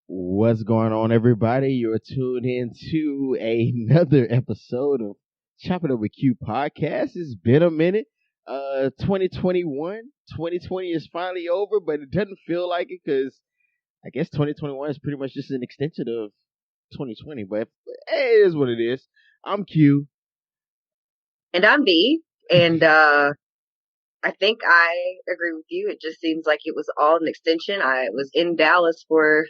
What's going on, everybody? You're tuned in to another episode of Chopping Up with Q podcast. It's been a minute. 2021, 2020 is finally over, but it doesn't feel like it because I guess 2021 is pretty much just an extension of 2020. But hey, it is what it is. I'm Q. And I'm B. And I think I agree with you. It just seems like it was all an extension. I was in Dallas for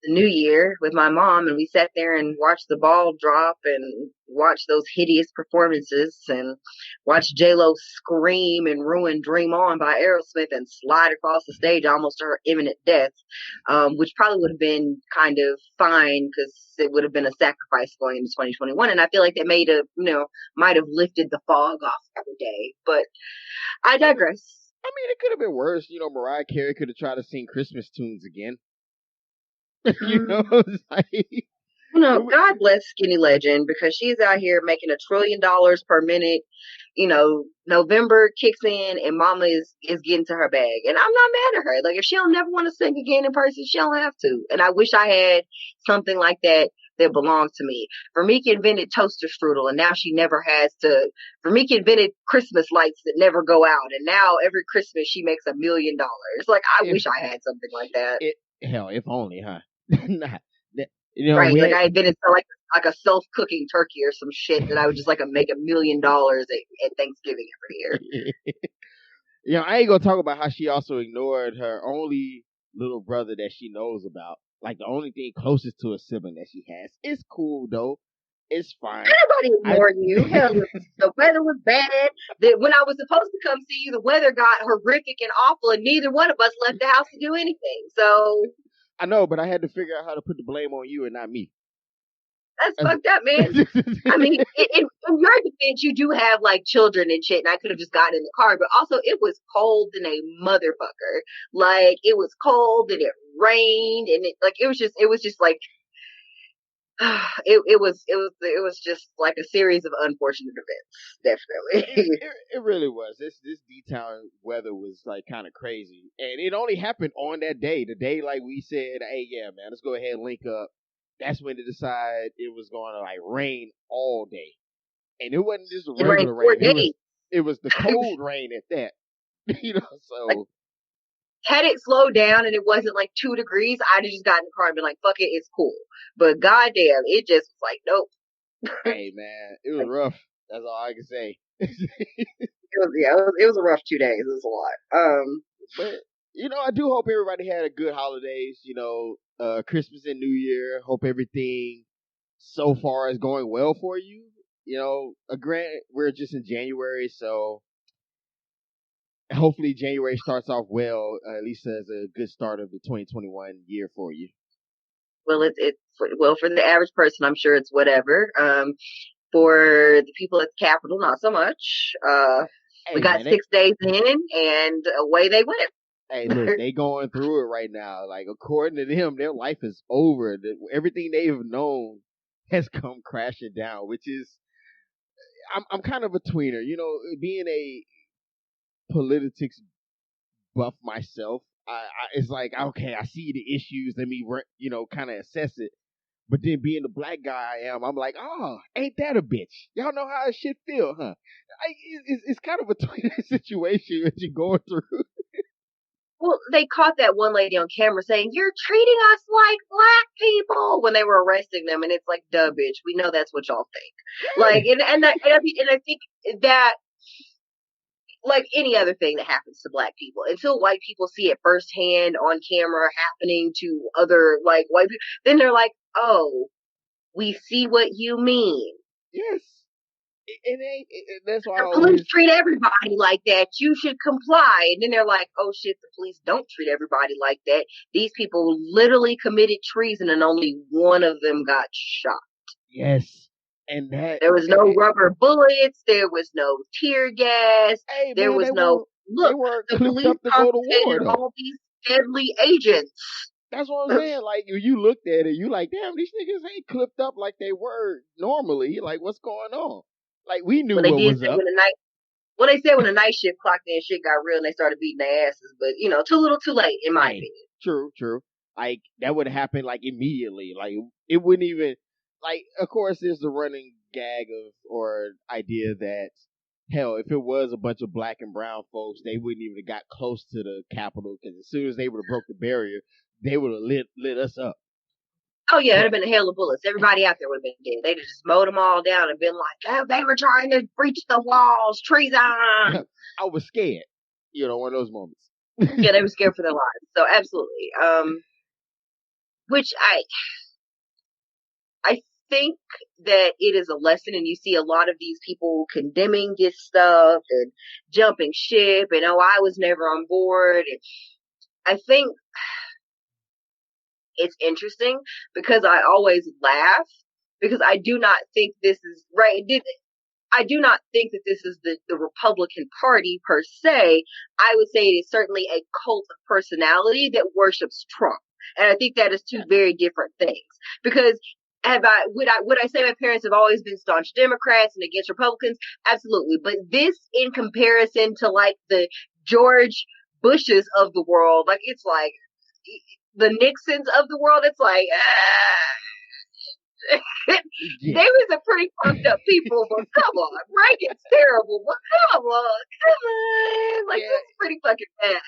the New Year with my mom, and we sat there and watched the ball drop and watched those hideous performances and watched J-Lo scream and ruin Dream On by Aerosmith and slide across the stage almost to her imminent death, which probably would have been kind of fine because it would have been a sacrifice going into 2021. And I feel like that might have lifted the fog off the day. But I digress. I mean, it could have been worse. Mariah Carey could have tried to sing Christmas tunes again. It's like... God bless Skinny Legend because she's out here making $1 trillion per minute. November kicks in and Mama is getting to her bag, and I'm not mad at her. Like, if she don't never want to sing again in person, she don't have to. And I wish I had something like that belonged to me. Vermika invented toaster strudel, and now she never has to. Vermika invented Christmas lights that never go out, and now every Christmas she makes $1 million. Like, I wish I had something like that. Hell, if only, huh? Nah, right, like I invented like a self-cooking turkey or some shit that I would just make $1 million at Thanksgiving every year. I ain't gonna talk about how she also ignored her only little brother that she knows about. Like, the only thing closest to a sibling that she has. It's cool though. It's fine. Anybody ignoring you? Hell, the weather was bad. When I was supposed to come see you, the weather got horrific and awful, and neither one of us left the house to do anything. So I know, but I had to figure out how to put the blame on you and not me. That's fucked up, man. I mean, in your defense, you do have children and shit, and I could have just gotten in the car. But also, it was cold than a motherfucker. Like, it was cold and it rained, and it was just it was just like a series of unfortunate events. Definitely, it really was. This D-town weather was kind of crazy, and it only happened on that day. The day we said, "Hey, yeah, man, let's go ahead and link up." That's when they decided it was going to rain all day, and it wasn't just regular rain. It was the cold rain at that. So. Had it slowed down and it wasn't 2 degrees, I'd have just gotten in the car and been like, fuck it, it's cool. But goddamn, it just was nope. Hey, man, it was rough. That's all I can say. It was a rough 2 days. It was a lot. But, I do hope everybody had a good holidays, Christmas and New Year. Hope everything so far is going well for you. Granted, we're just in January, so hopefully January starts off well, at least as a good start of the 2021 year for you. Well, well for the average person, I'm sure it's whatever. For the people at the Capitol, not so much. We got 6 days in, and away they went. Hey, look, they going through it right now. According to them, their life is over. Everything they've known has come crashing down, which is, I'm kind of a tweener. Being a politics buff myself, it's okay, I see the issues. Let me, kind of assess it. But then being the black guy I am, I'm like, oh, ain't that a bitch? Y'all know how it shit feel, huh? It's kind of a tweener situation that you're going through. Well, they caught that one lady on camera saying, "You're treating us like black people," when they were arresting them, and it's like, duh, bitch, we know that's what y'all think. And I think that, like any other thing that happens to black people, until white people see it firsthand on camera happening to other white people, then they're like, oh, we see what you mean. Yes. That's why the police treat everybody like that. You should comply. And then they're like, oh shit, the police don't treat everybody like that. These people literally committed treason and only one of them got shot. Yes. And there was no rubber bullets. There was no tear gas. There was no look. The police confiscated all these deadly agents. That's what I'm saying. You looked at it, you like, damn, these niggas ain't clipped up like they were normally. What's going on? We knew what was up. They said when the night shift clocked in, shit got real and they started beating their asses. But, too little too late, in my opinion. True. Like that would happen like immediately. Like it wouldn't even like. Of course, there's the running gag of or idea that hell, if it was a bunch of black and brown folks, they wouldn't even have got close to the Capitol because as soon as they would have broke the barrier, they would have lit us up. Oh yeah, it'd have But been a hail of bullets. Everybody out there would have been dead. They'd have just mowed them all down and been like, "Oh, they were trying to breach the walls, treason." I was scared. One of those moments. Yeah, they were scared for their lives. So absolutely. Which I think that it is a lesson, and you see a lot of these people condemning this stuff and jumping ship, and I was never on board. And I think it's interesting because I always laugh because I do not think this is right. I do not think that this is the Republican Party per se. I would say it is certainly a cult of personality that worships Trump. And I think that is two very different things. Because would I say my parents have always been staunch Democrats and against Republicans? Absolutely. But this in comparison to like the George Bushes of the world, like it's like the Nixons of the world, it's like Yeah. They was a pretty fucked up people, but come on, Reagan's terrible, but come on, like that's pretty fucking bad.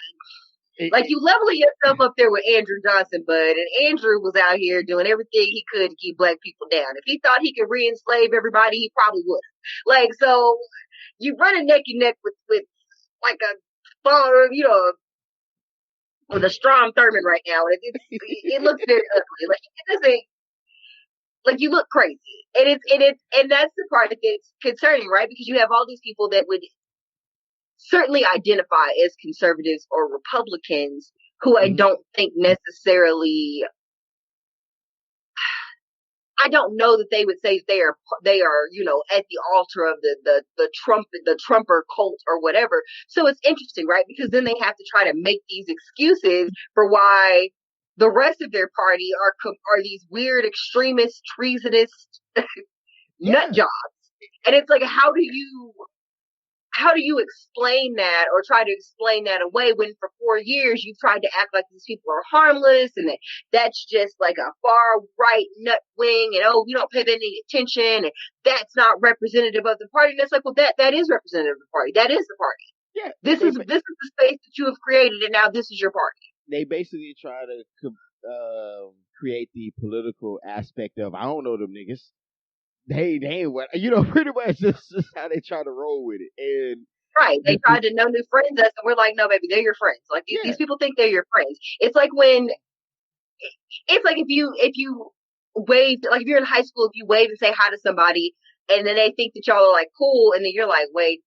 Like you leveling yourself up there with Andrew Johnson, bud, and Andrew was out here doing everything he could to keep black people down. If he thought he could re-enslave everybody, he probably would. Like so, you running neck and neck with like a with a Strom Thurmond right now. It looks very ugly. Like it doesn't. Like you look crazy, and that's the part that's concerning, right? Because you have all these people that would certainly identify as conservatives or Republicans who I don't think necessarily. I don't know that they would say they are at the altar of the Trumper cult or whatever. So it's interesting, right? Because then they have to try to make these excuses for why the rest of their party are these weird extremist treasonous nut jobs. And it's like, how do you explain that or try to explain that away when for 4 years you've tried to act like these people are harmless and that's just like a far right nut wing and you don't pay any attention and that's not representative of the party. And it's like, well, that is representative of the party. That is the party. Yeah. This is the space that you have created and now this is your party. They basically try to create the political aspect of I don't know them niggas. They ain't what pretty much just how they try to roll with it. And right, they tried to know new friends us, and we're like, no, baby, they're your friends. Like these people think they're your friends. It's like if you wave, like if you're in high school, if you wave and say hi to somebody, and then they think that y'all are like cool, and then you're like, wait,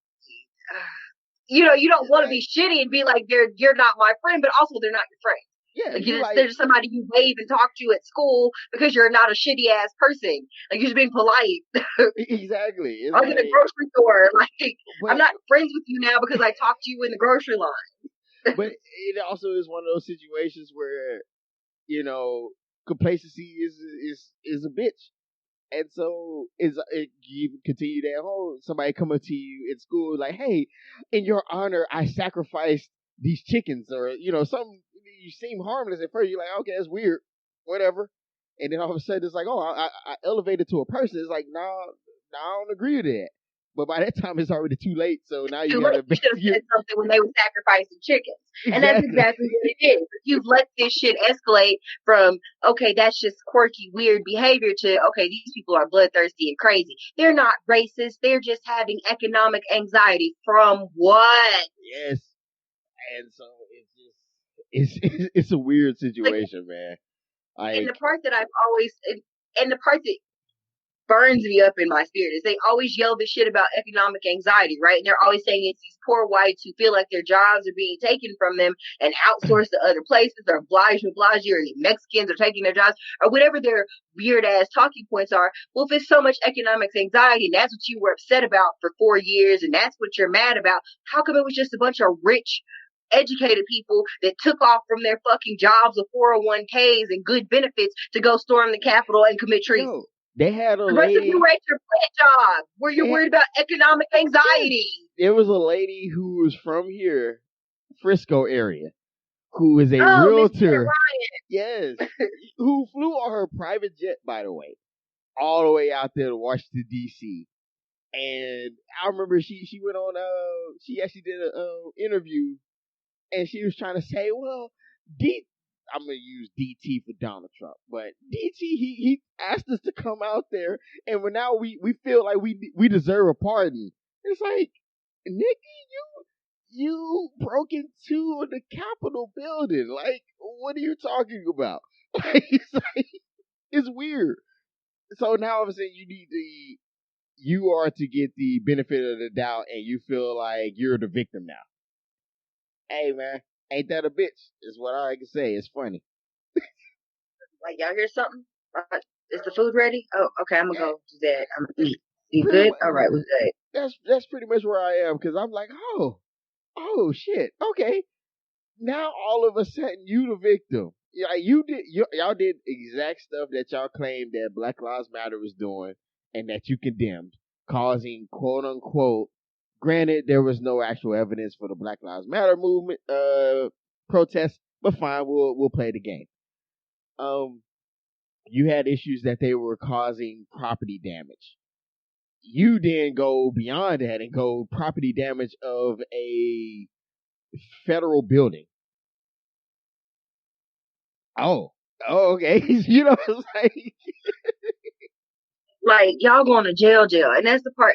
you don't want to be shitty and be like you're not my friend, but also they're not your friend. Yeah, like they're just somebody you wave and talk to at school because you're not a shitty ass person. Like you're just being polite. Exactly. Or in the grocery store. Like I'm not friends with you now because I talked to you in the grocery line. But it also is one of those situations where complacency is a bitch. And so you continue that whole somebody come up to you at school like, hey, in your honor, I sacrificed these chickens or something. You seem harmless at first. You're like, okay, that's weird, whatever. And then all of a sudden it's like, oh, I elevated to a person. It's like, no, I don't agree with that. But by that time it's already too late. So now you gotta. You should have said something when they were sacrificing chickens, and that's exactly what it is. You've let this shit escalate from okay, that's just quirky, weird behavior to okay, these people are bloodthirsty and crazy. They're not racist. They're just having economic anxiety from what? Yes, and so it's a weird situation, man. And the part that and the part that burns me up in my spirit is they always yell this shit about economic anxiety, right? And they're always saying it's these poor whites who feel like their jobs are being taken from them and outsourced to other places, or obliged, or Mexicans are taking their jobs, or whatever their weird ass talking points are. Well, if it's so much economic anxiety and that's what you were upset about for 4 years and that's what you're mad about, how come it was just a bunch of rich educated people that took off from their fucking jobs with 401ks and good benefits to go storm the Capitol and commit treason? They had a lady. The rest of you were at your plant job where you're worried about economic anxiety. There was a lady who was from here, Frisco area, who is a Oh, Miss realtor. Yes, who flew on her private jet, by the way, all the way out there to Washington D.C. And I remember she went on she actually did a interview, and she was trying to say, well, D I'm gonna use DT for Donald Trump, but DT he asked us to come out there, and now we feel like we deserve a pardon. It's like, Nikki, you broke into the Capitol building. Like, what are you talking about? Like, it's weird. So now all of a sudden you are to get the benefit of the doubt, and you feel like you're the victim now. Hey man, ain't that a bitch? Is what I can say. It's funny. Like, y'all hear something? Is the food ready? Oh, okay, I'm gonna go do that. I'm gonna eat. You Pretty good? much, All right, we're good. that's pretty much where I am, because I'm like, oh shit, okay. Now all of a sudden you the victim. Yeah, y'all did exact stuff that y'all claimed that Black Lives Matter was doing, and that you condemned, causing quote unquote. Granted, there was no actual evidence for the Black Lives Matter movement protest, but fine, we'll play the game. Um, you had issues that they were causing property damage. You then go beyond that and go property damage of a federal building. Oh, okay. You know, it's Like, y'all going to jail, and that's the part.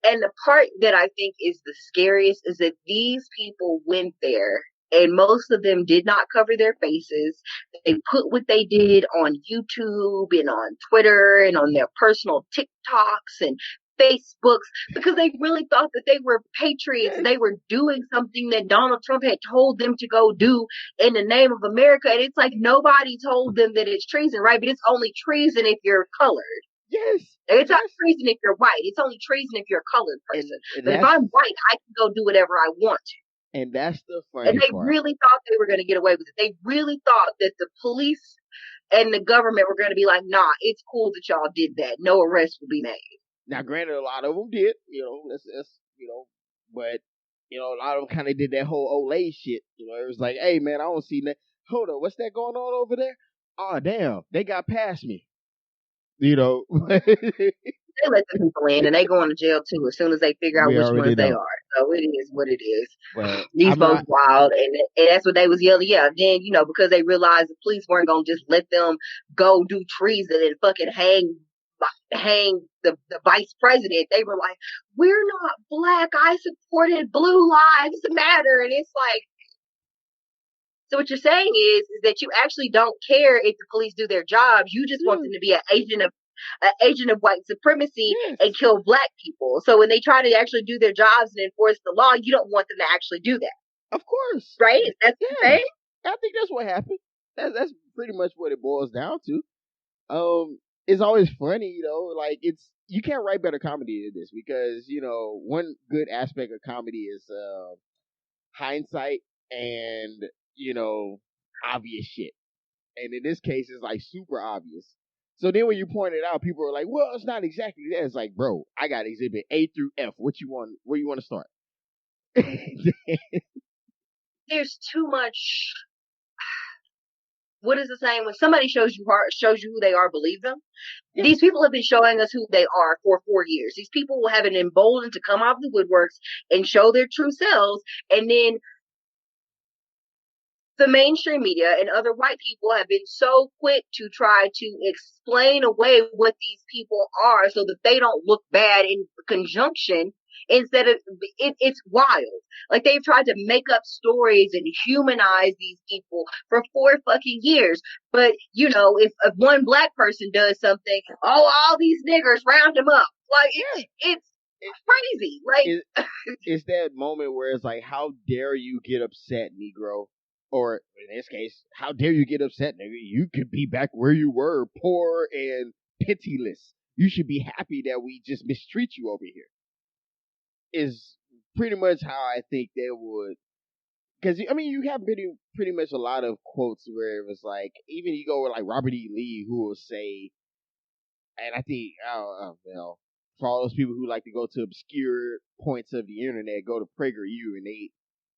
And the part that I think is the scariest is that these people went there, and most of them did not cover their faces. They put what they did on YouTube and on Twitter and on their personal TikToks and Facebooks, because they really thought that they were patriots. They were doing something that Donald Trump had told them to go do in the name of America. And it's like, nobody told them that it's treason, right? But it's only treason if you're colored. yes. It's not treason if you're white. It's only treason if you're a colored person. But if I'm white, I can go do whatever I want to. And that's the funny And they part. really thought they were going to get away with it. They really thought that the police and the government were going to be like, nah, it's cool that y'all did that. No arrest will be made. Now, granted, a lot of them did, but a lot of them kind of did that whole Olay shit. It was like, hey man, I don't see that. Hold on, what's that going on over there? Oh damn, they got past me. They let the people in, and they go into jail too as soon as they figure out which ones they are. So it is what it is. But these folks wild, and that's what they was yelling. Yeah, then because they realized the police weren't gonna just let them go do treason and fucking hang the vice president. They were like, we're not black. I supported Blue Lives Matter, and it's like. So what you're saying is that you actually don't care if the police do their jobs. You just want them to be an agent of white supremacy and kill black people. So when they try to actually do their jobs and enforce the law, you don't want them to actually do that. Of course. Right? That's what you're saying? I think that's what happened. That's pretty much what it boils down to. It's always funny, like you can't write better comedy than this, because, one good aspect of comedy is hindsight and, obvious shit. And in this case, it's like super obvious. So then when you point it out, people are like, well, it's not exactly that. It's like, bro, I got exhibit A through F. Where you want to start? There's too much. What is the saying? When somebody shows you who they are, believe them. Yes. These people have been showing us who they are for 4 years. These people will have an emboldened to come out of the woodworks and show their true selves, and then the mainstream media and other white people have been so quick to try to explain away what these people are so that they don't look bad in conjunction. Instead of it's wild. Like, they've tried to make up stories and humanize these people for 4 fucking years. But if one black person does something, all these niggers round them up. Like, it's crazy. Like, it's that moment where it's like, how dare you get upset, Negro? Or in this case, how dare you get upset, nigga? You could be back where you were, poor and pitiless. You should be happy that we just mistreat you over here. Is pretty much how I think they would. Because, you have pretty much a lot of quotes where it was like, even you go with like Robert E. Lee, who will say, and I think, for all those people who like to go to obscure points of the internet, go to PragerU, and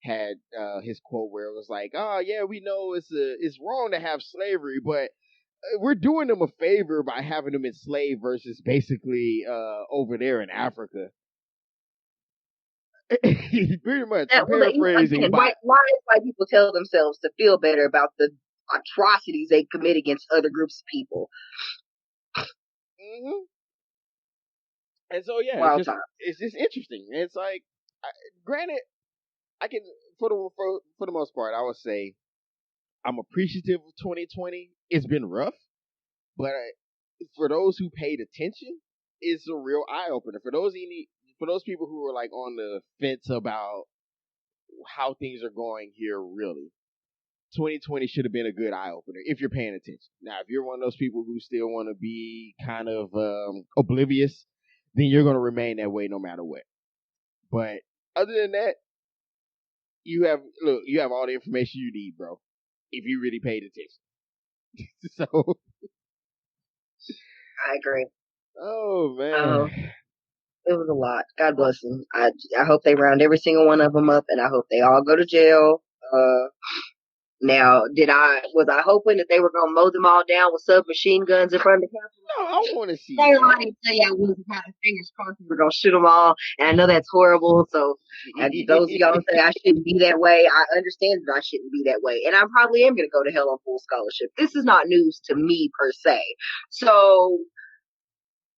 had his quote where it was like, "Oh yeah, we know it's wrong to have slavery, but we're doing them a favor by having them enslaved versus basically over there in Africa." Pretty much, I'm Well, paraphrasing, again, but why white people tell themselves to feel better about the atrocities they commit against other groups of people? mm-hmm. And so yeah, Wild time. it's just interesting. It's like, granted, I can for the most part, I would say I'm appreciative of 2020. It's been rough, but for those who paid attention, it's a real eye opener. For those people who are like on the fence about how things are going here, really, 2020 should have been a good eye opener if you're paying attention. Now, if you're one of those people who still want to be kind of oblivious, then you're going to remain that way no matter what. But other than that, you have all the information you need, bro, if you really paid attention. So, I agree. oh man, It was a lot. God bless them. I hope they round every single one of them up, and I hope they all go to jail. Now, was I hoping that they were going to mow them all down with submachine guns in front of the Capitol? no, I want to see They that. already say I wasn't having fingers crossed we were going to shoot them all, and I know that's horrible. So, those of y'all who say I shouldn't be that way, I understand that I shouldn't be that way, and I probably am going to go to hell on full scholarship. This is not news to me per se. So,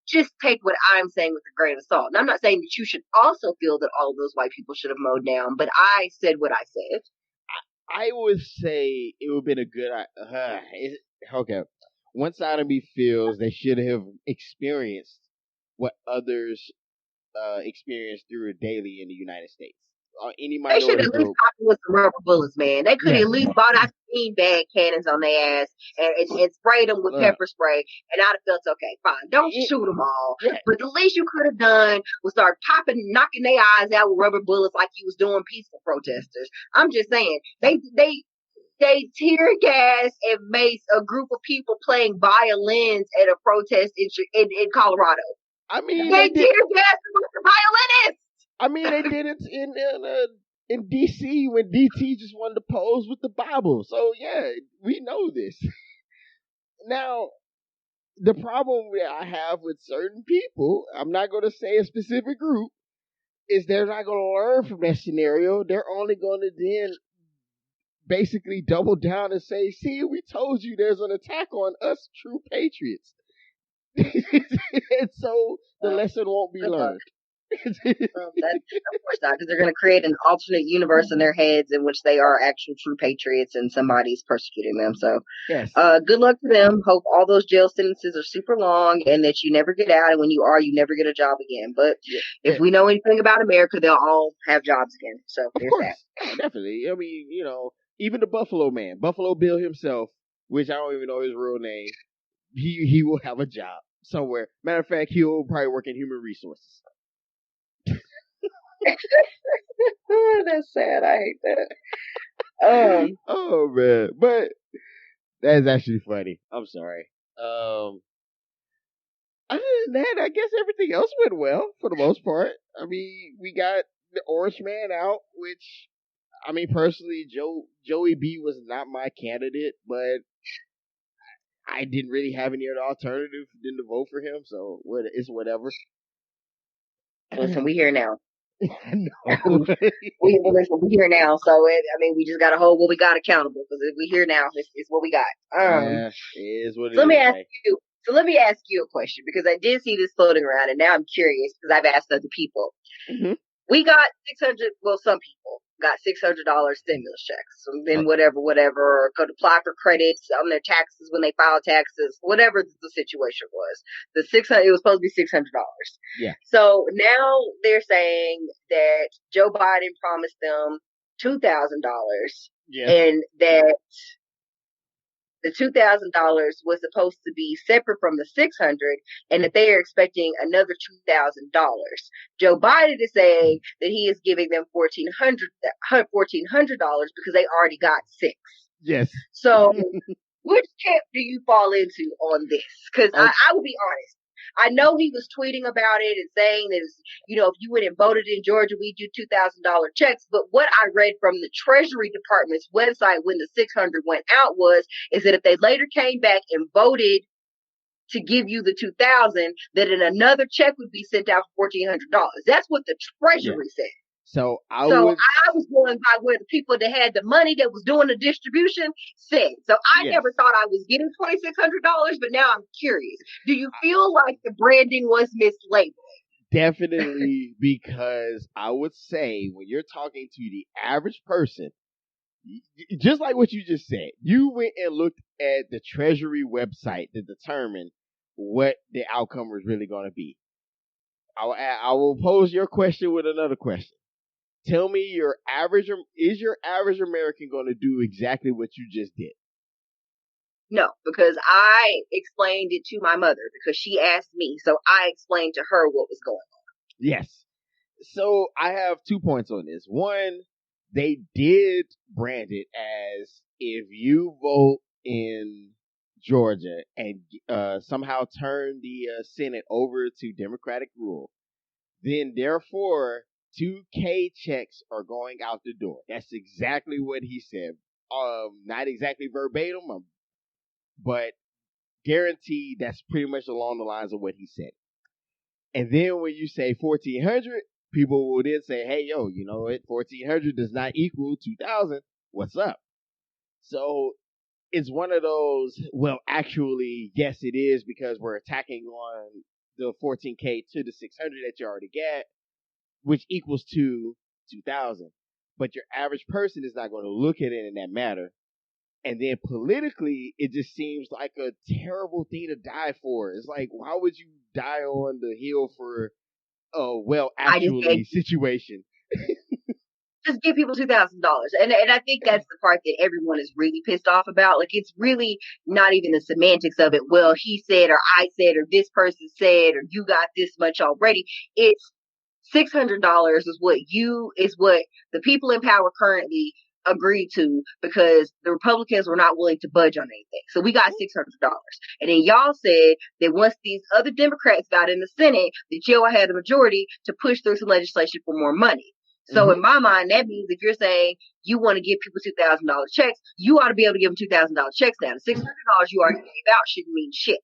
just take what I'm saying with a grain of salt. And I'm not saying that you should also feel that all of those white people should have mowed down, but I said what I said. I would say it would have been a good. Okay, one side of me feels they should have experienced what others experience through daily in the United States. Any They should minority at least group. popped with some rubber bullets, man. They could have Yes. at least bought out beanbag cannons on their ass and sprayed them with pepper spray, and I'd have felt okay. Fine, don't shoot them all, but the least you could have done was start knocking their eyes out with rubber bullets like you was doing peaceful protesters. I'm just saying, they tear gas and mace a group of people playing violins at a protest in Colorado. I mean, they tear gas with the violinists. I mean, they did it in DC when DT just wanted to pose with the Bible. So yeah, we know this. Now, the problem that I have with certain people, I'm not going to say a specific group, is they're not going to learn from that scenario. They're only going to then basically double down and say, "See, we told you there's an attack on us, true patriots." And so the lesson won't be learned. Of course not, because they're going to create an alternate universe in their heads in which they are actual true patriots and somebody's persecuting them. So, yes. Good luck to them. Hope all those jail sentences are super long and that you never get out. And when you are, you never get a job again. But if we know anything about America, they'll all have jobs again. So there's that. Oh, definitely. I mean, even the Buffalo man, Buffalo Bill himself, which I don't even know his real name, he will have a job somewhere. Matter of fact, he'll probably work in human resources. That's sad. I hate that. Oh man, but that's actually funny. I'm sorry. Other than that, I guess everything else went well for the most part. I mean, we got the Orange Man out, which, I mean, personally, Joey B was not my candidate, but I didn't really have any other alternative than to vote for him, so it's whatever. Listen, we here now. No. we here now, so we just gotta hold what we got accountable, because if we here now, it's what we got. Yeah, it is what it so is. Let me ask you a question, because I did see this floating around, and now I'm curious because I've asked other people. Mm-hmm. We got 600. Well, some people got $600 stimulus checks, and then whatever, or could apply for credits on their taxes when they file taxes, whatever the situation was. It was supposed to be $600. Yeah. So now they're saying that Joe Biden promised them $2,000, and that the $2,000 was supposed to be separate from the $600, and that they are expecting another $2,000. Joe Biden is saying that he is giving them $1,400 because they already got $600. Yes. So, which camp do you fall into on this? Because I will be honest. I know he was tweeting about it and saying that, if you went and voted in Georgia, we do $2,000 checks. But what I read from the Treasury Department's website when the 600 went out is that if they later came back and voted to give you the 2,000, that in another check would be sent out for $1,400. That's what the Treasury said. So I was going by where the people that had the money that was doing the distribution said. So I never thought I was getting $2,600, but now I'm curious. Do you feel like the branding was mislabeled? Definitely, because I would say when you're talking to the average person, just like what you just said, you went and looked at the Treasury website to determine what the outcome was really going to be. I will pose your question with another question. Tell me, is your average American going to do exactly what you just did? No, because I explained it to my mother because she asked me. So I explained to her what was going on. Yes. So I have 2 points on this. One, they did brand it as if you vote in Georgia and somehow turn the Senate over to Democratic rule, then therefore 2K checks are going out the door. That's exactly what he said. Not exactly verbatim, but guaranteed that's pretty much along the lines of what he said. And then when you say 1,400, people will then say, hey, yo, you know what? 1,400 does not equal 2,000. What's up? So it's one of those, well, actually, yes, it is because we're attacking on the 14K to the 600 that you already get, which equals to 2,000. But your average person is not going to look at it in that matter. And then politically, it just seems like a terrible thing to die for. It's like, why would you die on the hill for situation? Just give people $2,000. And I think that's the part that everyone is really pissed off about. Like, it's really not even the semantics of it. Well, he said, or I said, or this person said, or you got this much already. It's $600 is what the people in power currently agreed to because the Republicans were not willing to budge on anything. So we got $600. And then y'all said that once these other Democrats got in the Senate, that y'all had the majority to push through some legislation for more money. So in my mind, that means if you're saying you want to give people $2,000 checks, you ought to be able to give them $2,000 checks now. The $600 you already gave out shouldn't mean shit.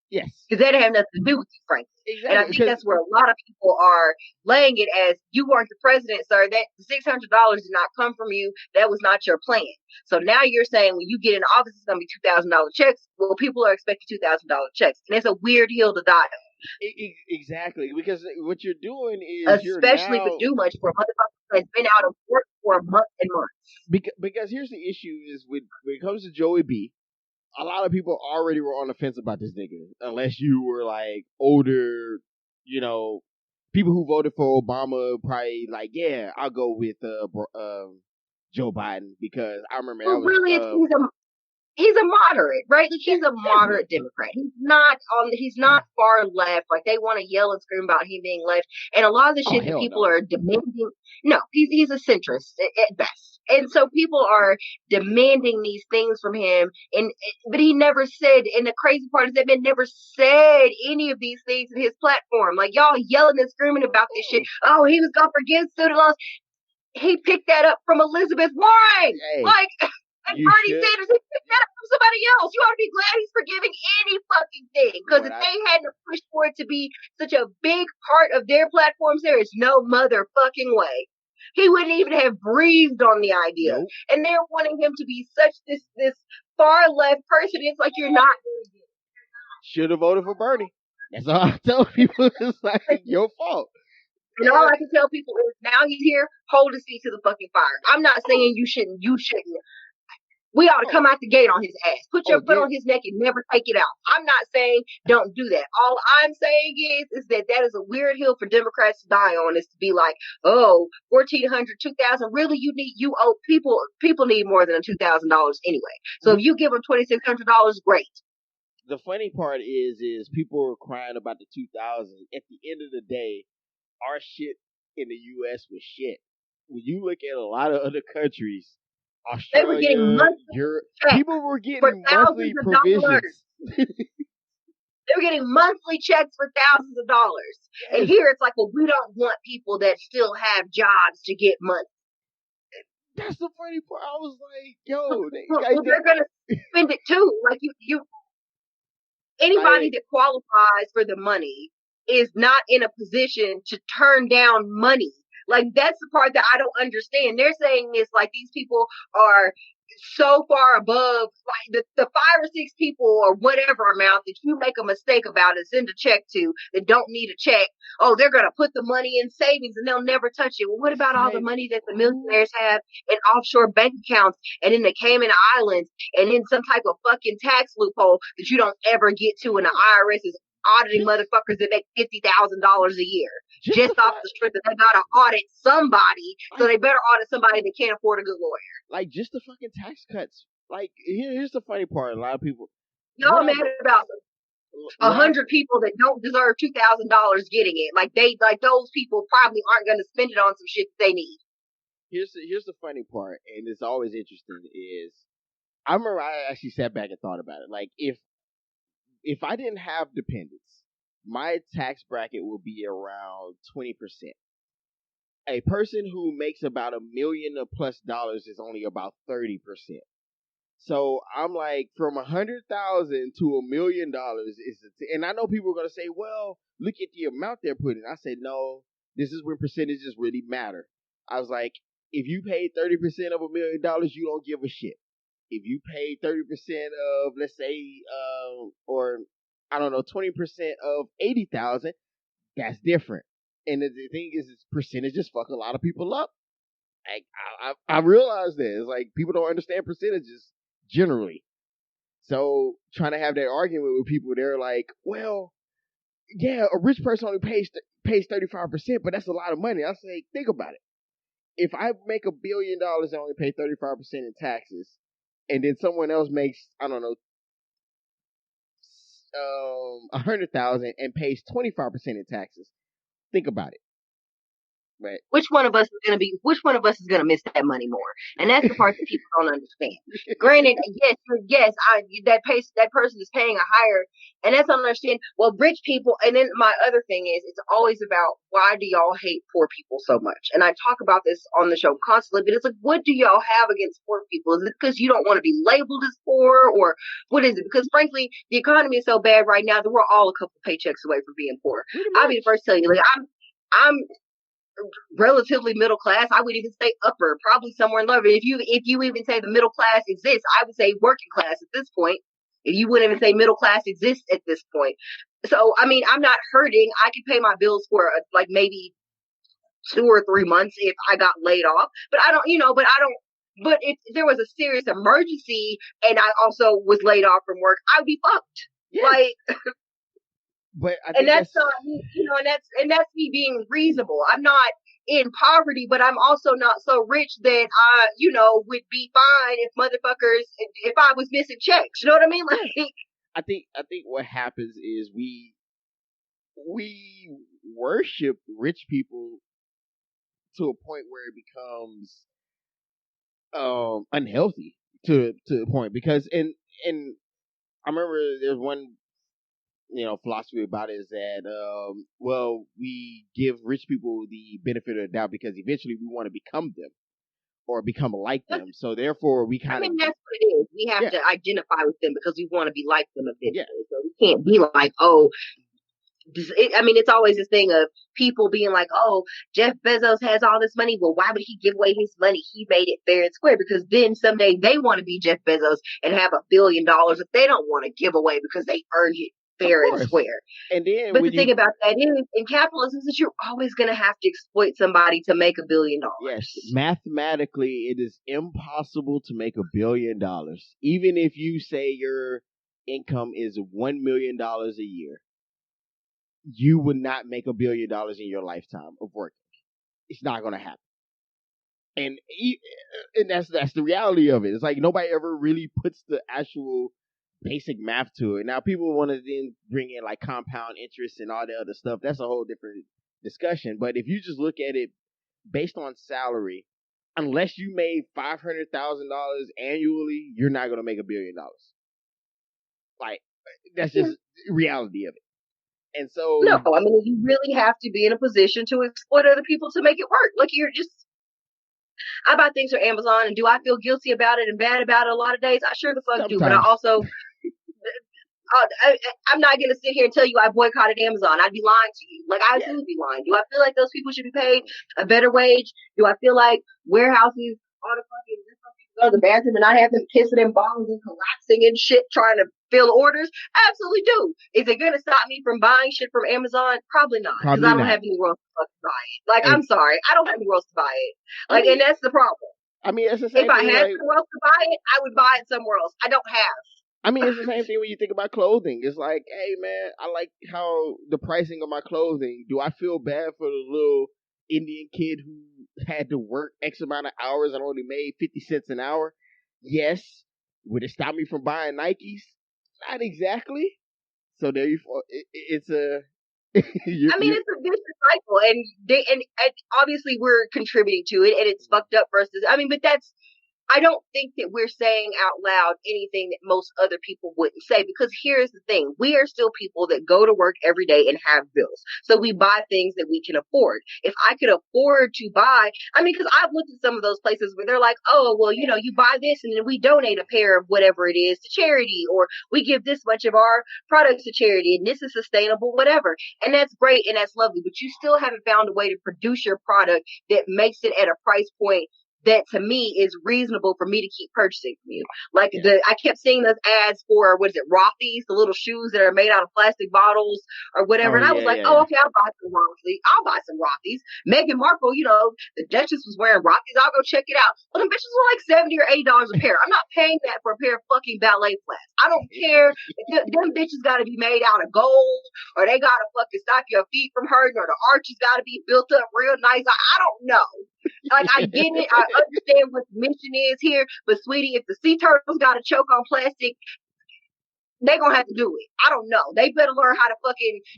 Yes. Because that have nothing to do with you, frankly. Exactly. And I think that's where a lot of people are laying it as, you weren't the president, sir. That the $600 did not come from you. That was not your plan. So now you're saying when you get in office, it's going to be $2,000 checks. Well, people are expecting $2,000 checks. And it's a weird hill to die on. Exactly. Because what you're doing is especially if you do much for a motherfucker that's been out of work for months and months. Because here's the issue is when it comes to Joey B, a lot of people already were on the fence about this nigga, unless you were like older, people who voted for Obama probably like, yeah, I'll go with Joe Biden because I remember well, really, he's a moderate, right? Like he's a moderate Democrat. He's not far left. Like they want to yell and scream about him being left. And a lot of the shit that people are demanding. No, he's a centrist at best. And so people are demanding these things from him. But he never said, and the crazy part is that man never said any of these things in his platform. Like y'all yelling and screaming about this shit. Oh, he was going to forgive student loans. He picked that up from Elizabeth Warren. Hey. And Bernie Sanders, he picked that up from somebody else. You ought to be glad he's forgiving any fucking thing. Because if they hadn't pushed for it to be such a big part of their platforms, there is no motherfucking way. He wouldn't even have breathed on the idea. Nope. And they're wanting him to be such this far left person. It's like you're not doing it. Should have voted for Bernie. That's all I tell people. It's like your fault. And all I can tell people is now he's here, hold his feet to the fucking fire. I'm not saying you shouldn't. We ought to come out the gate on his ass. Put your foot on his neck and never take it out. I'm not saying don't do that. All I'm saying is that is a weird hill for Democrats to die on, is to be like, oh, 1,400, 2,000. Really, you owe people need more than $2,000 anyway. So if you give them $2,600, great. The funny part is people are crying about the 2,000. At the end of the day, our shit in the U.S. was shit. When you look at a lot of other countries, Australia, they were getting Europe, people were getting monthly provisions. They were getting monthly checks for thousands of dollars. Yes. And here it's like, well, we don't want people that still have jobs to get money. That's the funny part. I was like, yo, they're gonna spend it too. Like you anybody that qualifies for the money is not in a position to turn down money. Like, that's the part that I don't understand. They're saying it's like these people are so far above, like the 5 or 6 people or whatever amount that you make a mistake about and send a check to that don't need a check. Oh, they're going to put the money in savings and they'll never touch it. Well, what about all the money that the millionaires have in offshore bank accounts and in the Cayman Islands and in some type of fucking tax loophole that you don't ever get to, and the IRS is auditing motherfuckers that make $50,000 a year just off the strength that they gotta audit somebody, so they better audit somebody that can't afford a good lawyer. Like, just the fucking tax cuts. Like, here's the funny part. A lot of people, y'all mad about 100 people that don't deserve $2,000 getting it. Like those people probably aren't going to spend it on some shit that they need. Here's the funny part, and it's always interesting, is I remember I actually sat back and thought about it. Like, if I didn't have dependents, my tax bracket would be around 20%. A person who makes about $1 million plus is only about 30%. So I'm like, from 100,000 to $1 million is, and I know people are gonna say, well, look at the amount they're putting. I said, no, this is when percentages really matter. I was like, if you pay 30% of $1 million, you don't give a shit. If you pay 30% of, let's say, or I don't know, 20% of 80,000, that's different. And the thing is, percentages fuck a lot of people up. Like, I realize that. It's like, people don't understand percentages generally. So trying to have that argument with people, they're like, well, yeah, a rich person only pays 35%, but that's a lot of money. I say, think about it. If I make $1 billion and only pay 35% in taxes, and then someone else makes, I don't know, 100,000 and pays 25% in taxes, think about it. Right. Which one of us is gonna miss that money more? And that's the part that people don't understand. Granted, yes, that person is paying a higher, and that's not understand. Well, rich people, and then my other thing is, it's always about, why do y'all hate poor people so much? And I talk about this on the show constantly, but it's like, what do y'all have against poor people? Is it because you don't want to be labeled as poor, or what is it? Because frankly, the economy is so bad right now that we're all a couple paychecks away from being poor. I'll be the first to tell you, like, I'm relatively middle class. I would even say upper, probably somewhere in lower. If you even say the middle class exists, I would say working class at this point. If you wouldn't even say middle class exists at this point. So, I mean, I'm not hurting. I can pay my bills for like maybe 2 or 3 months if I got laid off. But but if there was a serious emergency and I also was laid off from work, I would be fucked. Yeah. Like, but I think that's not, and that's me being reasonable. I'm not in poverty, but I'm also not so rich that I, would be fine if I was missing checks. You know what I mean? Like, I think what happens is we worship rich people to a point where it becomes unhealthy to the point, because and I remember there's one philosophy about it, is that well, we give rich people the benefit of the doubt because eventually we want to become them or become like them. So therefore we kind of, that's what it is. We have to identify with them because we want to be like them eventually. Yeah. So we can't be like, oh, it's always this thing of people being like, oh, Jeff Bezos has all this money. Well, why would he give away his money? He made it fair and square, because then someday they want to be Jeff Bezos and have $1 billion that they don't want to give away because they earned it fair and square. And then, but the thing about that is, in capitalism, is that you're always going to have to exploit somebody to make $1 billion. Yes, mathematically, it is impossible to make $1 billion, even if you say your income is $1 million a year. You would not make $1 billion in your lifetime of working. It's not going to happen. And that's the reality of it. It's like nobody ever really puts the actual basic math to it. Now people want to then bring in like compound interest and all the other stuff. That's a whole different discussion. But if you just look at it based on salary, unless you made $500,000 annually, you're not going to make $1 billion. Like, That's just reality of it. And No, so I mean, you really have to be in a position to exploit other people to make it work. Like, I buy things from Amazon, and do I feel guilty about it and bad about it a lot of days? I sure the fuck do. But I sometimes, also, I'm not going to sit here and tell you I boycotted Amazon. I'd be lying to you. Like, I yeah, would be lying. Do I feel like those people should be paid a better wage? Do I feel like warehouses, all the fucking go to the bathroom and not have them kissing in bottles and collapsing and shit trying to fill orders? Absolutely do. Is it going to stop me from buying shit from Amazon? Probably not, because probably I don't not. have anywhere else to fucking buy it. Like, And I'm sorry, I don't have anywhere else to buy it. I Like, and mean, that's the problem. it's the If same I thing. had Like, somewhere else to buy it, I would buy it somewhere else. I don't have. it's the same thing when you think about clothing. It's like, hey man, I like how the pricing of my clothing. Do I feel bad for the little Indian kid who had to work X amount of hours and only made 50 cents an hour? Yes. Would it stop me from buying Nikes? Not exactly. So there you go. It's a I mean, it's a vicious cycle, and obviously we're contributing to it, and it's fucked up versus. I mean, but I don't think that we're saying out loud anything that most other people wouldn't say, because here's the thing. We are still people that go to work every day and have bills. So we buy things that we can afford. If I could afford to buy, I mean, because I've looked at some of those places where they're like, oh, well, you buy this and then we donate a pair of whatever it is to charity, or we give this much of our products to charity and this is sustainable, whatever. And that's great and that's lovely, but you still haven't found a way to produce your product that makes it at a price point that to me is reasonable for me to keep purchasing from you. Like I kept seeing those ads for, what is it, Rothy's, the little shoes that are made out of plastic bottles or whatever. oh And I was yeah, like, yeah, oh, yeah. okay, I'll buy some Rothy's. Meghan Markle, the Duchess was wearing Rothy's. I'll go check it out. But them bitches were like $70 or $80 a pair. I'm not paying that for a pair of fucking ballet flats. I don't care. Them bitches got to be made out of gold, or they got to fucking stop your feet from hurting, or the arches got to be built up real nice. I don't know. Like, I get it. I understand what the mission is here. But, sweetie, if the sea turtles got to choke on plastic, they going to have to do it. I don't know. They better learn how to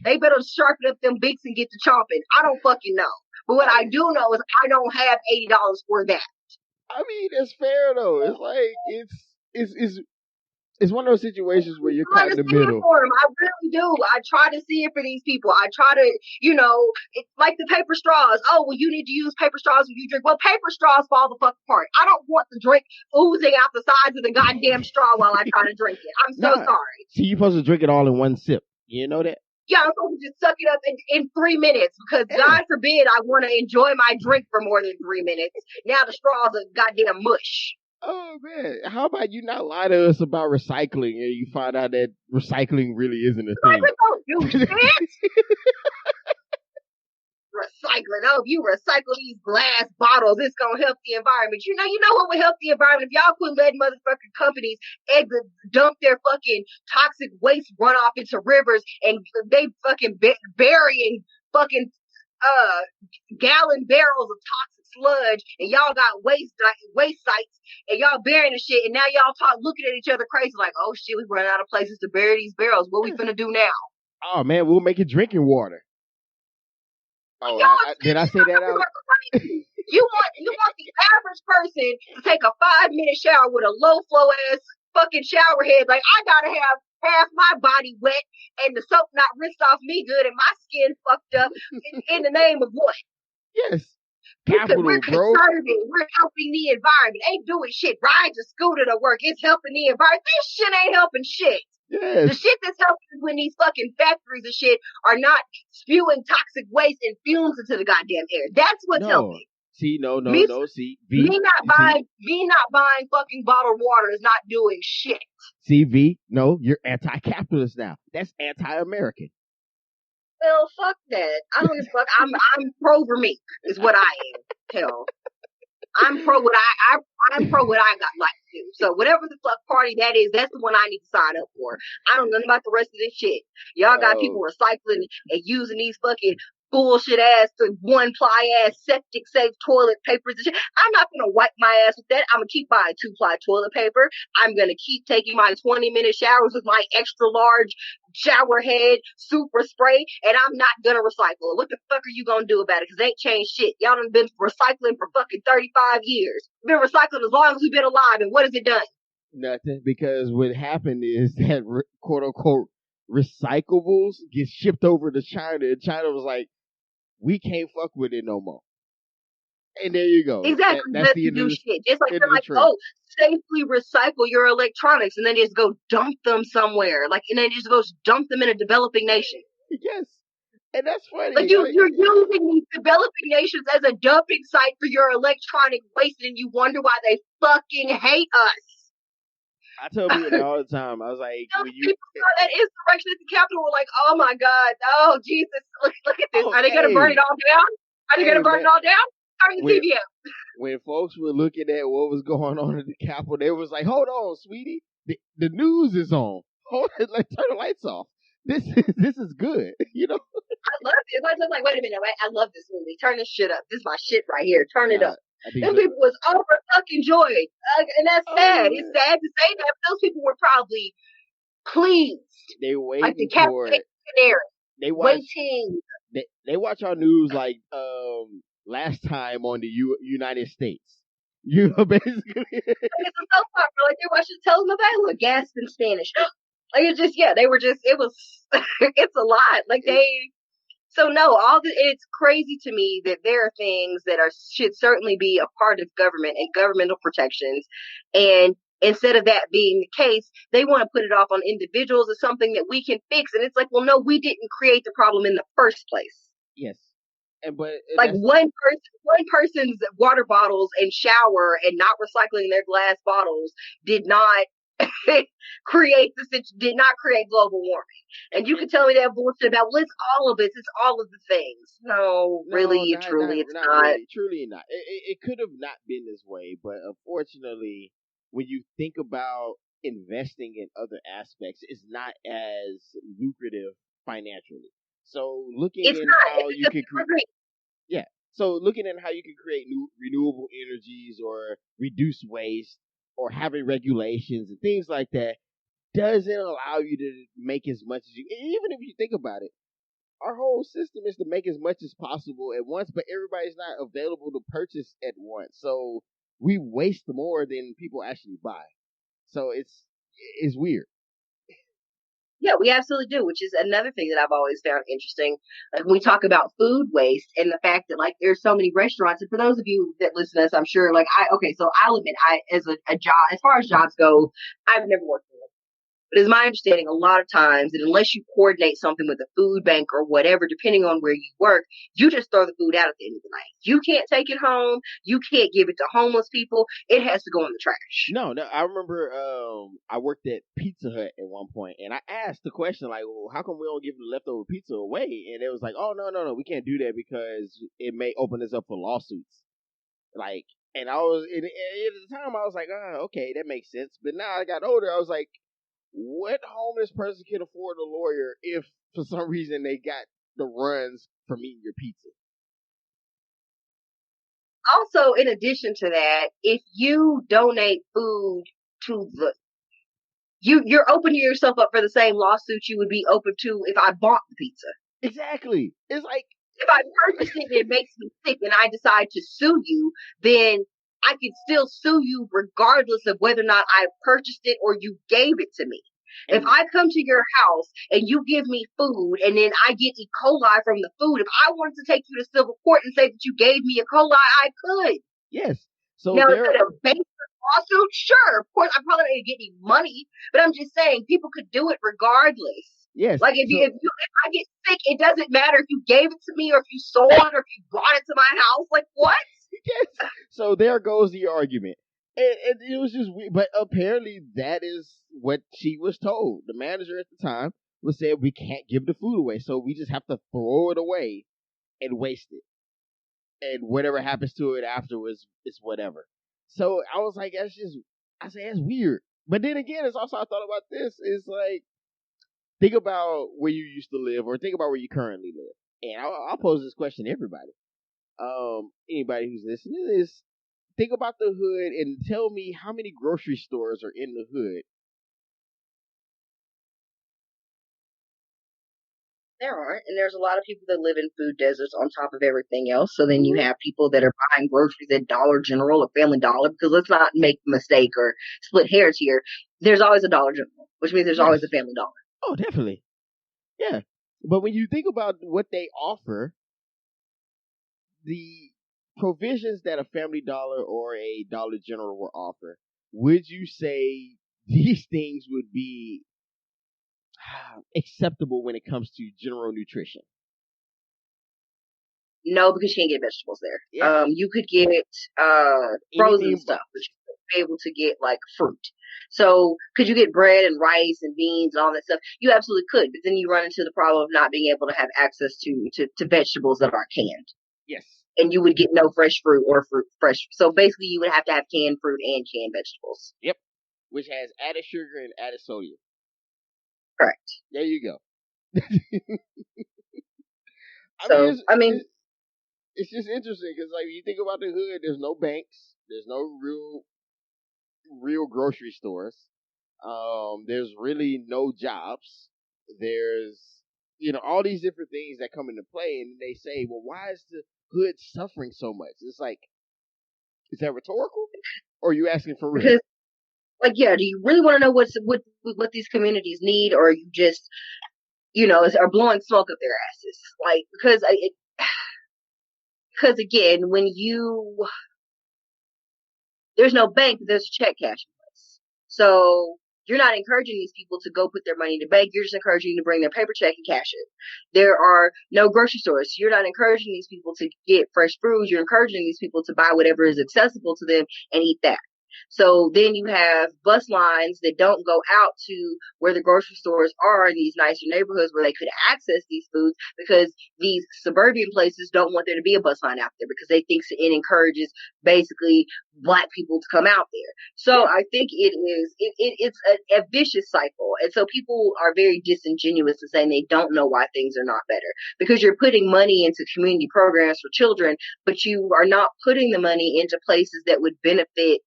they better sharpen up them beaks and get to chomping. I don't fucking know. But what I do know is I don't have $80 for that. It's fair though. It's like it's one of those situations where you're I caught in the understand middle. for them. I really do. I try to see it for these people. I try to, it's like the paper straws. Oh, well, you need to use paper straws when you drink. Well, paper straws fall the fuck apart. I don't want the drink oozing out the sides of the goddamn straw while I try to drink it. I'm so sorry. See, you're supposed to drink it all in one sip. You know that? Yeah, I'm supposed to just suck it up in 3 minutes, because God forbid I want to enjoy my drink for more than 3 minutes. Now the straw's a goddamn mush. Oh man, how about you not lie to us about recycling and you find out that recycling really isn't a thing? Don't do shit. Recycling. Oh, if you recycle these glass bottles, it's gonna help the environment. You know what would help the environment? If y'all quit letting motherfucking companies dump their fucking toxic waste runoff into rivers, and they fucking burying fucking gallon barrels of toxic sludge, and y'all got waste sites, and y'all burying the shit, and now y'all looking at each other crazy like, oh shit, we run out of places to bury these barrels. What we finna do now? Oh man, we'll make it drinking water. Oh, did I say that out? You want the average person to take a 5-minute shower with a low flow ass fucking shower head. Like, I gotta have half my body wet and the soap not rinsed off me good and my skin fucked up in the name of what? Yes. Capital, we're bro. conserving. We're helping the environment. Ain't doing shit. Rides a scooter to work. It's helping the environment. This shit ain't helping shit. Yes. The shit that's helping is when these fucking factories and shit are not spewing toxic waste and fumes into the goddamn air. That's what's helping. See, no. See, me not buying fucking bottled water is not doing shit. See, V, no, you're anti-capitalist now. That's anti-American. Well, fuck that. I don't give a fuck. I'm pro Vermeek is what I am. Hell, I'm pro what I'm pro what I got like to do. So whatever the fuck party that is, that's the one I need to sign up for. I don't know about the rest of this shit. Y'all got people recycling and using these fucking bullshit ass, one ply ass, septic safe toilet papers and shit. I'm not gonna wipe my ass with that. I'm gonna keep buying 2-ply toilet paper. I'm gonna keep taking my 20-minute showers with my extra large shower head super spray, and I'm not gonna recycle it. What the fuck are you gonna do about it? Because it ain't changed shit. Y'all done been recycling for fucking 35 years. Been recycling as long as we've been alive, and what has it done? Nothing, because what happened is that quote unquote recyclables get shipped over to China, and China was like, we can't fuck with it no more. And there you go. Exactly. That's Let's the do shit. Just like end they're of the like, trend. oh, safely recycle your electronics, and then just go dump them somewhere. Like, and then just go dump them in a developing nation. Yes, and that's funny. Like you're using these developing nations as a dumping site for your electronic waste, and you wonder why they fucking hate us. I tell people that all the time. I was like, Those people saw that insurrection at the Capitol were like, oh my God, oh Jesus, look at this. oh, Are they gonna burn it all down? Are they gonna burn man, it all down? Turn the when TV up. when folks were looking at what was going on in the Capitol, they was like, hold on, sweetie, the news is on. Hold it, like turn the lights off. This is good, you know. I love it. I was like, wait a minute, I love this movie. Turn this shit up. This is my shit right here. Turn it up. I think Them so. people was over fucking joyed. And that's sad. Oh, It's sad to say that, but those people were probably pleased. they Like the waiting for Captain it. Canary. They watch. Waiting. They watch our news like last time on the United States. You know, basically. It's a soap opera. Like they watching telenovela, gasped in Spanish. Like it's just, yeah, they were just, it was, it's a lot. Like so no, it's crazy to me that there are things that should certainly be a part of government and governmental protections. And instead of that being the case, they want to put it off on individuals as something that we can fix. And it's like, well, no, we didn't create the problem in the first place. Yes. But like one person's water bottles and shower and not recycling their glass bottles did not did not create global warming. And you can tell me that bullshit about, well, it's all of it. It's all of the things. No, really, truly, it's not. Really, truly not. It could have not been this way, but unfortunately, when you think about investing in other aspects, it's not as lucrative financially. So looking at how you can create, yeah. So looking at how you can create new renewable energies or reduce waste or having regulations and things like that doesn't allow you to make as much as you. Even if you think about it, our whole system is to make as much as possible at once, but everybody's not available to purchase at once. So we waste more than people actually buy. So it's weird. Yeah, we absolutely do, which is another thing that I've always found interesting. Like when we talk about food waste and the fact that like there's so many restaurants, and for those of you that listen to us, I'm sure so I'll admit as a job, as far as jobs go, I've never worked in one. But it's my understanding a lot of times that unless you coordinate something with a food bank or whatever, depending on where you work, you just throw the food out at the end of the night. You can't take it home. You can't give it to homeless people. It has to go in the trash. No, I remember I worked at Pizza Hut at one point, and I asked the question like, well, how come we don't give the leftover pizza away? And it was like, oh, no, we can't do that because it may open us up for lawsuits. Like, and I was at the time I was like, oh, okay, that makes sense. But now I got older, I was like, what homeless person can afford a lawyer if for some reason they got the runs from eating your pizza? Also, in addition to that, if you donate food to you're opening yourself up for the same lawsuit you would be open to if I bought the pizza. Exactly. It's like if I purchase it and it makes me sick and I decide to sue you, then I can still sue you regardless of whether or not I purchased it or you gave it to me. If I come to your house and you give me food and then I get E. coli from the food, if I wanted to take you to civil court and say that you gave me E. coli, I could. Yes. So now, is it a basic lawsuit? Sure. Of course, I'm probably not going to get any money, but I'm just saying people could do it regardless. Yes. Like if I get sick, it doesn't matter if you gave it to me or if you sold it or if you brought it to my house. Like what? Yes. So there goes the argument. It was just weird, but apparently that is what she was told. The manager at the time was saying we can't give the food away, so we just have to throw it away and waste it, and whatever happens to it afterwards is whatever. So I was like, that's weird. But then again, it's also I thought about this. It's like think about where you used to live, or think about where you currently live. And I'll pose this question to everybody. Anybody who's listening is think about the hood and tell me how many grocery stores are in the hood. There aren't, and there's a lot of people that live in food deserts on top of everything else. So then you Mhm. have people that are buying groceries at Dollar General or Family Dollar, because let's not make a mistake or split hairs here. There's always a Dollar General, which means there's always a Yes. Family Dollar. Oh, definitely. Yeah. But when you think about what they offer, the provisions that a Family Dollar or a Dollar General will offer, would you say these things would be acceptable when it comes to general nutrition? No, because you can't get vegetables there. Yeah. You could get frozen Anything but. stuff, but you wouldn't be able to get like fruit. So could you get bread and rice and beans and all that stuff? You absolutely could, but then you run into the problem of not being able to have access to vegetables that aren't canned. Yes. And you would get no fresh fruit or fruit fresh. So basically, you would have to have canned fruit and canned vegetables. Yep. Which has added sugar and added sodium. Correct. There you go. So I mean, it's just interesting because like you think about the hood, there's no banks, there's no real grocery stores. There's really no jobs. There's all these different things that come into play, and they say, well, why is the hood suffering so much? It's like, is that rhetorical, or are you asking for real? because like yeah, do you really want to know what these communities need, or you just are blowing smoke up their asses? Like because again, when there's no bank, there's a check cashing place. So you're not encouraging these people to go put their money in the bank. You're just encouraging them to bring their paper check and cash it. There are no grocery stores. So you're not encouraging these people to get fresh fruits. You're encouraging these people to buy whatever is accessible to them and eat that. So then you have bus lines that don't go out to where the grocery stores are in these nicer neighborhoods where they could access these foods, because these suburban places don't want there to be a bus line out there because they think it encourages basically Black people to come out there. So I think it's a vicious cycle. And so people are very disingenuous in saying they don't know why things are not better, because you're putting money into community programs for children, but you are not putting the money into places that would benefit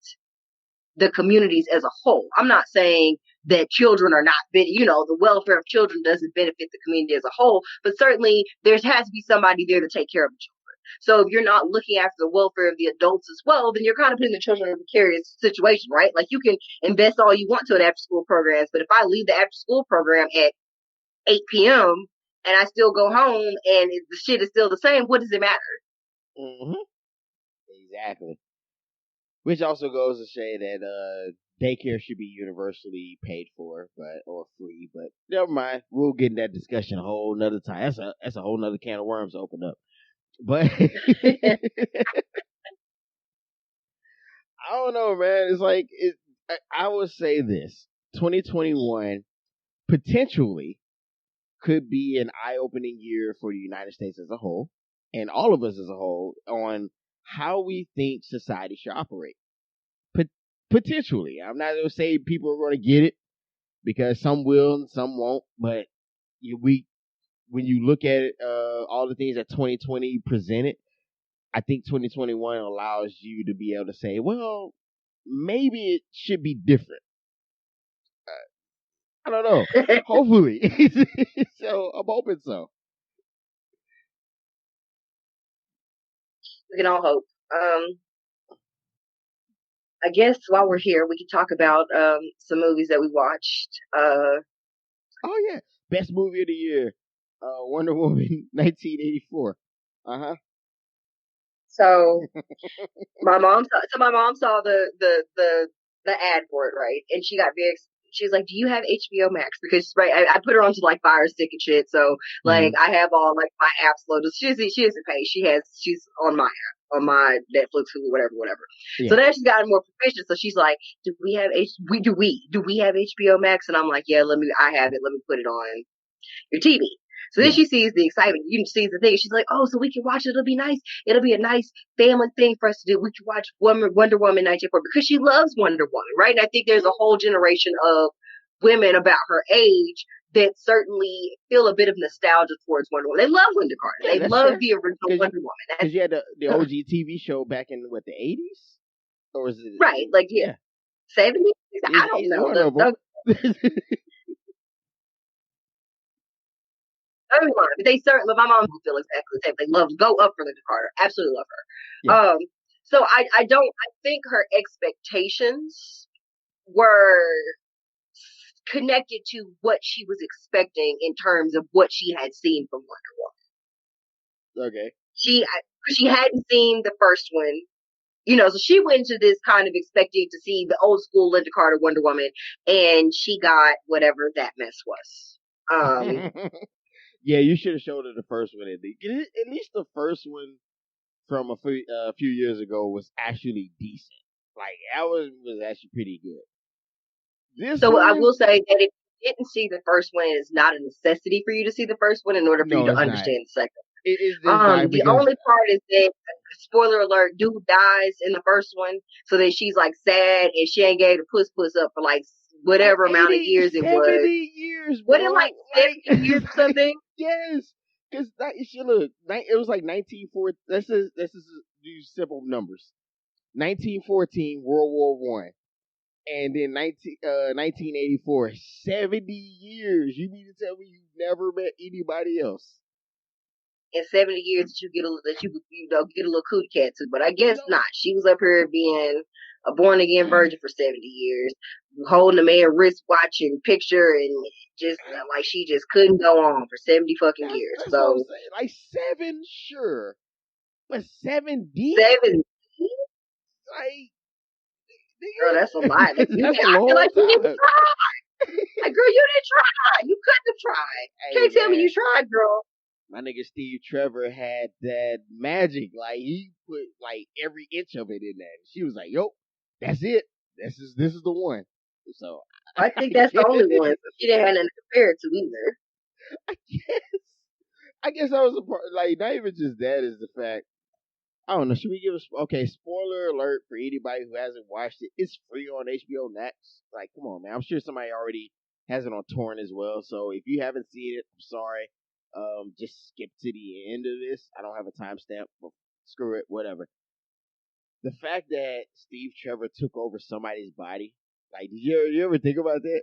the communities as a whole. I'm not saying that children are not, the welfare of children doesn't benefit the community as a whole, but certainly there has to be somebody there to take care of the children. So if you're not looking after the welfare of the adults as well, then you're kind of putting the children in a precarious situation, right? Like you can invest all you want to in after school programs, but if I leave the after school program at 8 p.m. and I still go home and the shit is still the same, what does it matter? Mm-hmm. Exactly. Which also goes to say that daycare should be universally paid for, or free. But never mind, we'll get in that discussion a whole nother time. That's a whole nother can of worms to open up. But I don't know, man. It's like I would say this: 2021 potentially could be an eye-opening year for the United States as a whole, and all of us as a whole, on how we think society should operate. Potentially, I'm not going to say people are going to get it, because some will and some won't. But when you look at it, all the things that 2020 presented, I think 2021 allows you to be able to say, well, maybe it should be different. I don't know. Hopefully. So I'm hoping so. We can all hope. I guess while we're here, we can talk about some movies that we watched. Oh yeah, best movie of the year, Wonder Woman 1984. So my mom saw the ad for it, right, and she got very. She's like, "Do you have HBO Max?" Because right, I put her onto like Fire Stick and shit. So like, I have all like my apps loaded. She doesn't pay. She's on my app, on my Netflix, Hulu, whatever. Yeah. So now she's gotten more proficient. So she's like, "Do we have HBO Max?" And I'm like, "Yeah, I have it. Let me put it on your TV." So then she sees the excitement. You see the thing. She's like, "Oh, so we can watch it. It'll be nice. It'll be a nice family thing for us to do. We can watch Wonder Woman 1984 because she loves Wonder Woman, right?" And I think there's a whole generation of women about her age that certainly feel a bit of nostalgia towards Wonder Woman. They love Linda Carter. They love the original Wonder Woman. Because you had the OG TV show back in what, the 80s, or was it right? Like 70s. I don't know. storyline, but they certainly, my mom would feel exactly the same. They go up for Linda Carter. Absolutely love her. Yeah. So I think her expectations were connected to what she was expecting in terms of what she had seen from Wonder Woman. Okay. She hadn't seen the first one, so she went into this kind of expecting to see the old school Linda Carter Wonder Woman, and she got whatever that mess was. Yeah, you should have showed her the first one. At least the first one from a few years ago was actually decent. Like that was actually pretty good. This So I one, will say that if you didn't see the first one, it's not a necessity for you to see the first one in order for you no, to it's not. understand the second. It's not The because only part is that, spoiler alert, dude dies in the first one, so that she's like sad and she ain't gave the puss up for like whatever amount of 80, years it was. 70 years, What, bro. in like 70 years or something? Yes, because it was like 1940. Let's just use simple numbers. 1914, World War One, and then 1984. 70 years. You mean to tell me you never met anybody else? In 70 years that you get a little cootie cat too, but I guess not. She was up here being a born again virgin for 70 years, holding a man wristwatch and picture, and just like she just couldn't go on for 70 fucking years. That's So what I'm saying. Like 7, sure, but 70. 70. Like, Girl, that's a lot. Like, that's a I feel long like you didn't time. try. Like, girl, you didn't try. You couldn't have tried. Hey, Can't tell me man. you tried, girl. My nigga Steve Trevor had that magic. Like he put like every inch of it in that. She was like, "Yo, that's it. This is the one." So I think that's the only one. She didn't have nothing to compare it to either. I guess. I guess that was a part. Like not even just that is the fact. I don't know. Should we give a okay? Spoiler alert for anybody who hasn't watched it. It's free on HBO Max. Like, come on, man. I'm sure somebody already has it on torrent as well. So if you haven't seen it, I'm sorry. Just skip to the end of this. I don't have a timestamp, but screw it, whatever. The fact that Steve Trevor took over somebody's body, like, did you ever think about that?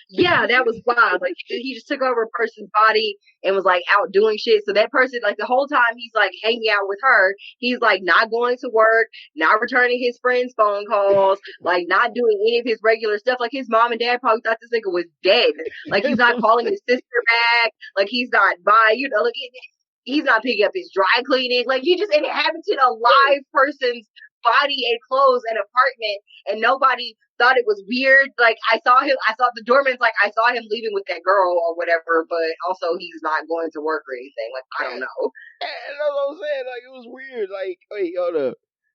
Yeah, that was wild. Like he just took over a person's body and was like out doing shit. So that person, like the whole time he's like hanging out with her, he's like not going to work, not returning his friends' phone calls, like not doing any of his regular stuff. Like his mom and dad probably thought this nigga was dead. Like he's not calling his sister back. Like he's not like he's not picking up his dry cleaning. Like he just inhabited a live person's body and clothes and apartment, and nobody thought it was weird. Like I saw the doorman's like, I saw him leaving with that girl or whatever, but also he's not going to work or anything. Like, I don't know. That's what I'm saying. Like, it was weird. Like, wait, hold up.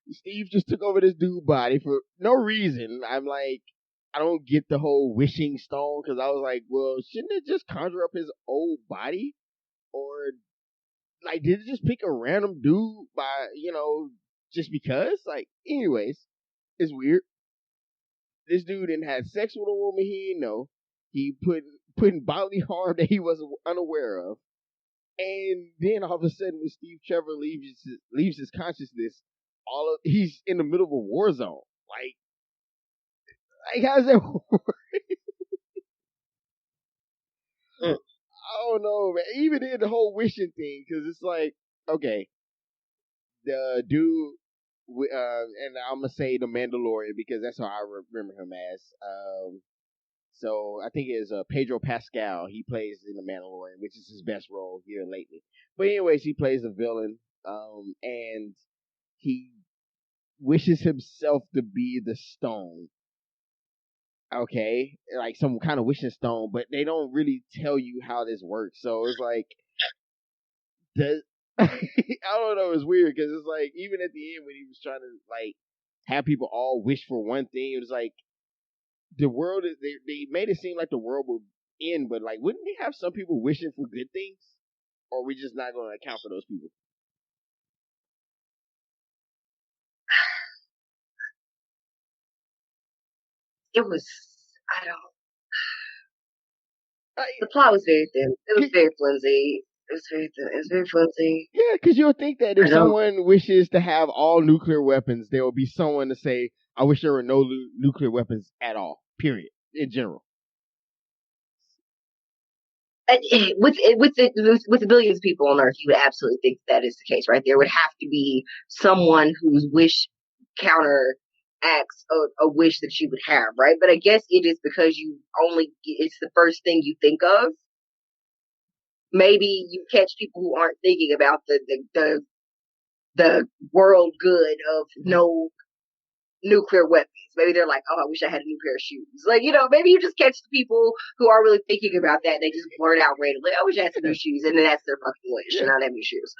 Steve just took over this dude's body for no reason. I'm like, I don't get the whole wishing stone because I was like, well, shouldn't it just conjure up his old body? Or, like, did it just pick a random dude by, just because? Like, anyways, it's weird. This dude didn't have sex with a woman he didn't know. He put in bodily harm that he was unaware of. And then all of a sudden, when Steve Trevor leaves his consciousness, he's in the middle of a war zone. Like how's that work? I don't know, man. Even in the whole wishing thing, because it's like, okay, the dude, and I'm gonna say the Mandalorian because that's how I remember him as. So I think it's Pedro Pascal. He plays in the Mandalorian, which is his best role here lately. But anyways, he plays a villain, and he wishes himself to be the stone. Okay, like some kind of wishing stone, but they don't really tell you how this works. So it's like, does I don't know. It's weird because it's like even at the end when he was trying to like have people all wish for one thing, it was like the world. They made it seem like the world would end, but like, wouldn't we have some people wishing for good things? Or are we just not going to account for those people? It was, I don't. The plot was very thin. It was very flimsy. It was very thin. It was very flimsy. Yeah, because you'll think that if someone wishes to have all nuclear weapons, there will be someone to say, "I wish there were no nuclear weapons at all." Period. In general. with the billions of people on Earth, you would absolutely think that is the case, right? There would have to be someone whose wish counteracts a wish that you would have, right? But I guess it is because it's the first thing you think of. Maybe you catch people who aren't thinking about the world good of no nuclear weapons. Maybe they're like, oh, I wish I had a new pair of shoes. Like, maybe you just catch the people who are really thinking about that and they just blurt out randomly, I wish I had some new shoes, and then that's their fucking wish, and not have new shoes.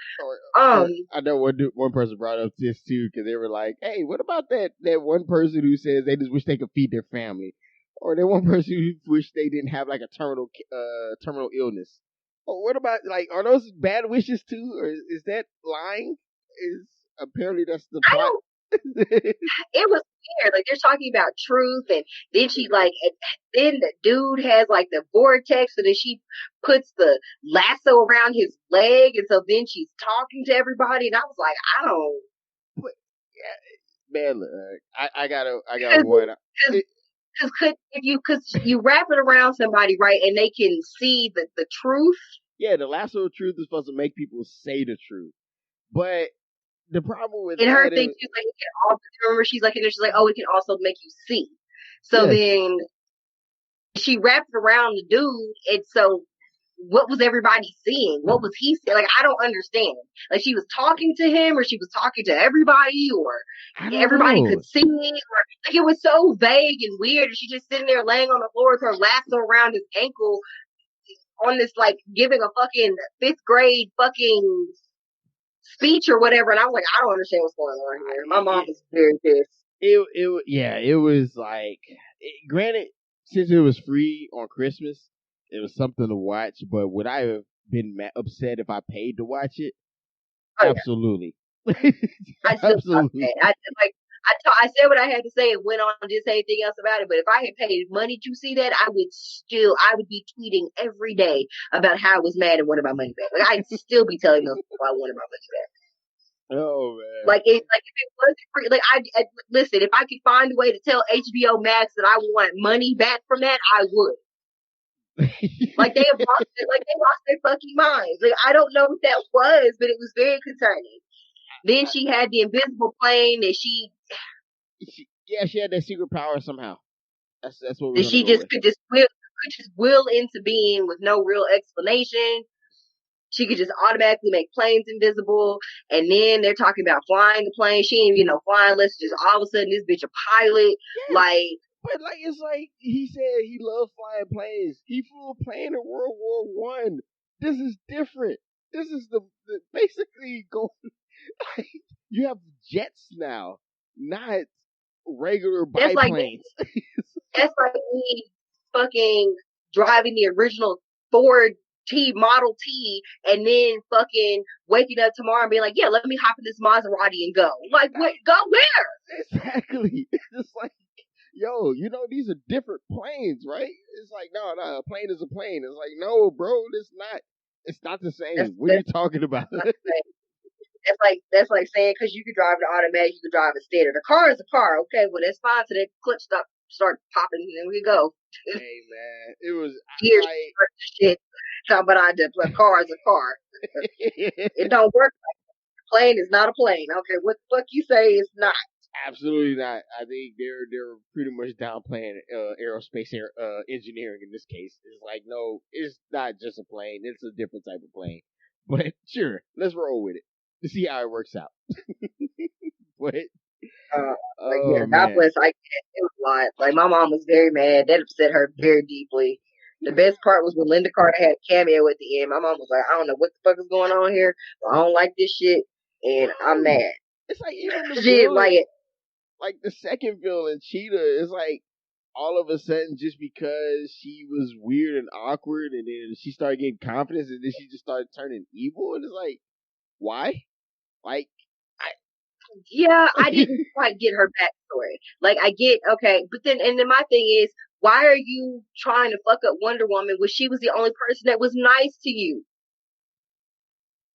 I know one person brought up this too, because they were like, hey, what about that one person who says they just wish they could feed their family? Or that one person who wish they didn't have like a terminal illness. Or what about, like, are those bad wishes too? Or is that lying? Apparently that's the plot. It was weird. Like, they're talking about truth, and then then the dude has like the vortex, so then she puts the lasso around his leg, and so then she's talking to everybody, and I was like, I don't. But, yeah, man, look, I got one. Because you wrap it around somebody, right, and they can see the truth. Yeah, the lasso of truth is supposed to make people say the truth, but the problem with her thing, she's like, remember, she's like, oh, it can also make you see. So then she wrapped it around the dude, and so what was everybody seeing? What was he saying? Like, I don't understand. Like, she was talking to him, or she was talking to everybody, or everybody could see, or like, it was so vague and weird. And she just sitting there laying on the floor with her lasso around his ankle on this, like, giving a fucking 5th grade fucking speech or whatever, and I was like, I don't understand what's going on here. My mom was very pissed. It was like, granted, since it was free on Christmas, it was something to watch. But would I have been upset if I paid to watch it? Oh, absolutely. Yeah. Absolutely. I said what I had to say and went on and didn't say anything else about it. But if I had paid money to see that, I would be tweeting every day about how I was mad and wanted my money back. Like, I'd still be telling those people I wanted my money back. Oh man! Like, if it wasn't free, like, I listen. If I could find a way to tell HBO Max that I want money back from that, I would. Like, they lost their fucking minds. Like, I don't know what that was, but it was very concerning. Then she had the invisible plane, and she had that secret power somehow. That's what we're she just could just will into being with no real explanation. She could just automatically make planes invisible, and then they're talking about flying a plane. She ain't even flying lessons. Just all of a sudden, this bitch a pilot. Yeah. Like, but like, it's like he said he loved flying planes. He flew a plane in World War I. This is different. This is the basically going. Like, you have jets now, not regular biplanes. That's like me fucking driving the original Ford Model T, and then fucking waking up tomorrow and being like, yeah, let me hop in this Maserati and go. Like, what? Go where? Exactly. It's just like, yo, these are different planes, right? It's like, no, a plane is a plane. It's like, no, bro, it's not the same. What are you talking about? That's like saying, because you could drive an automatic, you could drive a standard. A car is a car. Okay, well, that's fine. So that clutch start popping, and then we go. Hey man, it was gears shit. Talking about a car is a car. It don't work like that. A plane is not a plane. Okay, what the fuck you say is not. Absolutely not. I think they're pretty much downplaying aerospace engineering in this case. It's like, no, it's not just a plane. It's a different type of plane. But sure, let's roll with it to see how it works out. But God bless. It was a lot. Like, my mom was very mad. That upset her very deeply. The best part was when Linda Carter had a cameo at the end. My mom was like, I don't know what the fuck is going on here, but I don't like this shit, and I'm mad. It's like, even the villain, like the second villain, Cheetah, is like, all of a sudden, just because she was weird and awkward, and then she started getting confidence, and then she just started turning evil, and it's like, why? Like, I didn't quite get her backstory. Like, I get, okay, but then my thing is, why are you trying to fuck up Wonder Woman when she was the only person that was nice to you?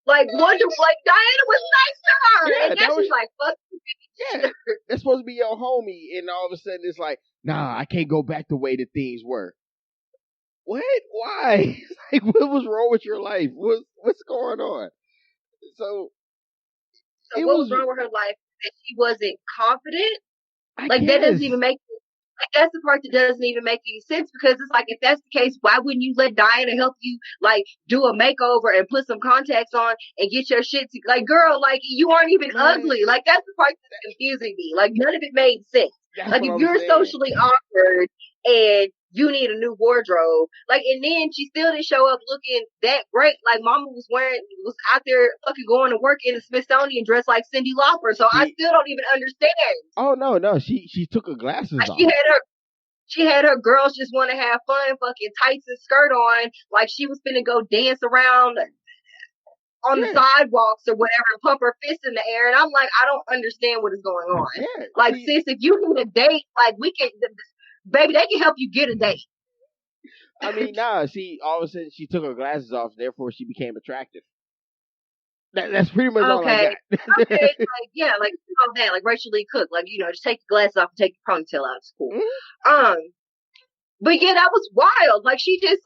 Like, Diana was nice to her. Yeah, and now she's like, fuck you. Yeah, that's supposed to be your homie, and all of a sudden it's like, nah, I can't go back the way that things were. what? Why? Like, what was wrong with your life? What's going on? So So it what was was. wrong with her life? That she wasn't confident? I Like that guess. doesn't even make like that's the part that doesn't even make any sense because it's like if that's the case, why wouldn't you let Diana help you like do a makeover and put some contacts on and get your shit to like girl, like you aren't even Man, ugly. Like that's the part that's confusing me. Like none of it made sense. that's Like what if I'm you're saying. socially awkward and you need a new wardrobe, like and then she still didn't show up looking that great. Like mama was out there fucking going to work in the Smithsonian dressed like Cyndi Lauper. So I She. still don't even understand. Oh no. She took her glasses She off. had her girls just want to have fun, fucking tights and skirt on, like she was finna go dance around on the Yeah. sidewalks or whatever and pump her fist in the air. And I'm like, I don't understand what is going on. Yeah. Like, See. sis, if you need a date, like we can, baby, they can help you get a date. I mean, nah. She all of a sudden she took her glasses off, therefore she became attractive. That's pretty much all I Okay. got. Okay, like yeah, like all that, like Rachel Lee Cook, like just take the glasses off and take your ponytail out. It's cool. Mhm. Um, But yeah, that was wild. Like she just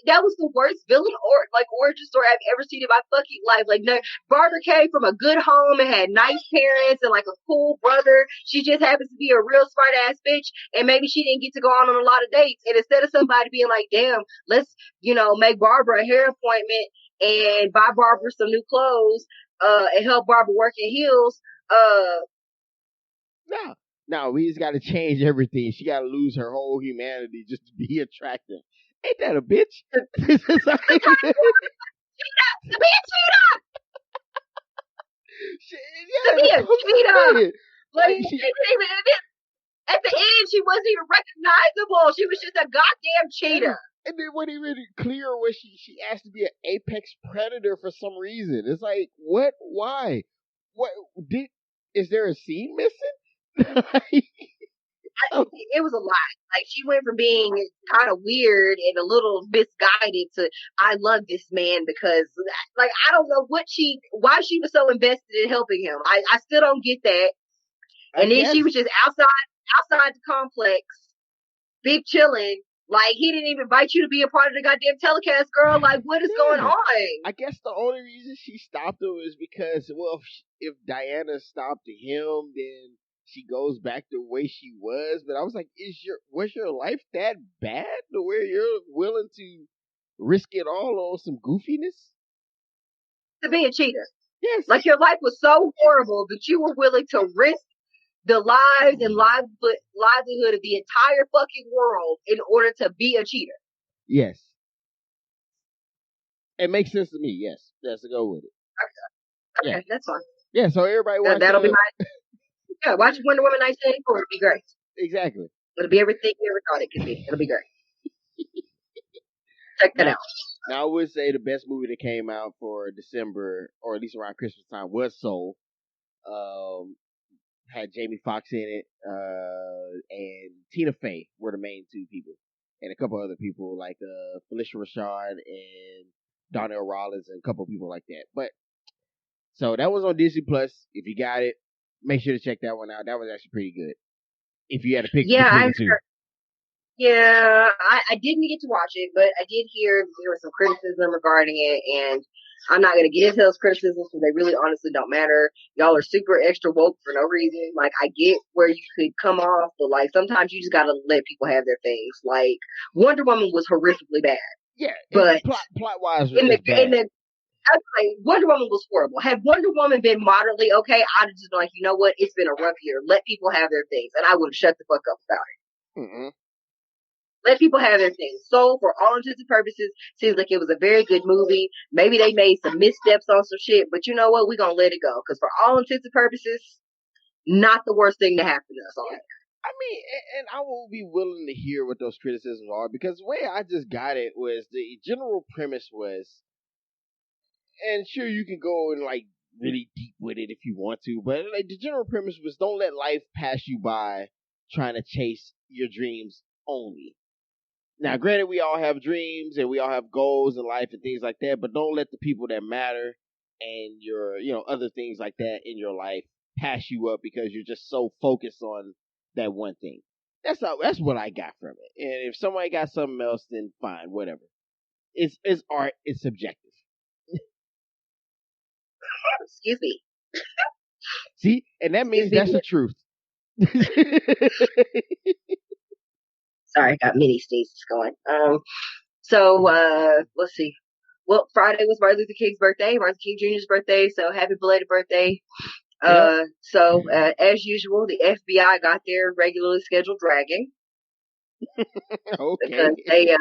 that was the worst villain or like origin story I've ever seen in my fucking life. Like no, Barbara came from a good home and had nice parents and like a cool brother. She just happens to be a real smart ass bitch, and maybe she didn't get to go on a lot of dates. And instead of somebody being like, "Damn, let's make Barbara a hair appointment and buy Barbara some new clothes, and help Barbara work in heels," No. No, we just got to change everything. She got to lose her whole humanity just to be attractive. Ain't that a bitch? It's like, to be a cheetah, to yeah, be that's a what I'm cheetah. saying. Like Like she, at the end, she wasn't even recognizable. She was just a goddamn yeah. cheetah. And then what even clear was she asked to be an apex predator for some reason. It's like, what? Why? What did? Is there a scene missing? Like, oh, It was a lot. Like she went from being kind of weird and a little misguided to I love this man because like I don't know why she was so invested in helping him. I still don't get that. I And then she guess. was just outside the complex, big chilling. Like he didn't even invite you to be a part of the goddamn telecast, girl. Like what is going Yeah. on? I guess the only reason she stopped him is because, well, if Diana stopped him, then she goes back the way she was. But I was like, was your life that bad to where you're willing to risk it all on some goofiness? To be a cheater. Yes. Like your life was so horrible that you were willing to risk the lives and livelihood of the entire fucking world in order to be a cheater. Yes. It makes sense to me. Yes. Let's go with it. Okay, Yeah. that's fine. Yeah. So everybody watch. That'll be my watch Wonder Woman 1984. It'll be great. Exactly. It'll be everything you ever thought it could be. It'll be great. Check that Now, out. now I would say the best movie that came out for December, or at least around Christmas time, was Soul. Um, had Jamie Foxx in it, and Tina Fey were the main two people, and a couple other people like Felicia Rashad and Donnell Rollins and a couple people like that. But so that was on Disney Plus. If you got it, make sure to check that one out. That was actually pretty good. If you had to pick Yeah, between the two. I didn't get to watch it, but I did hear there was some criticism regarding it, and I'm not going to get into those criticisms because they really honestly don't matter. Y'all are super extra woke for no reason. Like, I get where you could come off, but like sometimes you just got to let people have their things. Like, Wonder Woman was horrifically bad, Yeah, but plot wise was in the just bad. I was like, Wonder Woman was horrible. Had Wonder Woman been moderately okay, I'd have just been like, you know what? It's been a rough year. Let people have their things, and I would have shut the fuck up about it. Mm-mm. Let people have their things. So, for all intents and purposes, seems like it was a very good movie. Maybe they made some missteps on some shit, but you know what? We're gonna let it go. Because for all intents and purposes, not the worst thing to happen to us on it. I mean, and I will be willing to hear what those criticisms are because the way I just got it was the general premise was, and sure you can go and like really deep with it if you want to, but like the general premise was don't let life pass you by trying to chase your dreams only. Now, granted, we all have dreams and we all have goals in life and things like that, but don't let the people that matter and your, other things like that in your life pass you up because you're just so focused on that one thing. That's what I got from it. And if somebody got something else, then fine, whatever. It's art. It's subjective. Excuse me. See, and that Excuse means me. that's the truth. Sorry, I got mini sneezes going. So let's see. Well, Friday was Martin Luther King's birthday, Martin King Jr.'s birthday. So happy belated birthday. Yep. So as usual, the FBI got their regularly scheduled dragging Okay. because they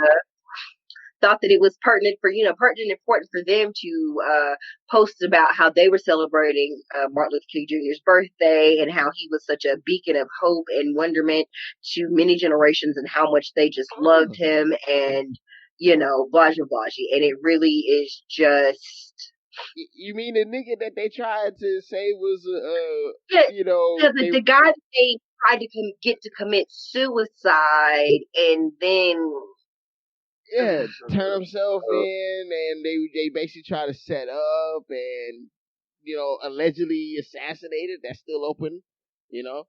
thought that it was pertinent and important for them to post about how they were celebrating Martin Luther King Jr.'s birthday and how he was such a beacon of hope and wonderment to many generations and how much they just loved him and blah blah blah. And it really is just. You mean the nigga that they tried to say was Yeah, they the guy that they tried to get to commit suicide and then turn himself in, and they basically try to set up and allegedly assassinated. That's still open.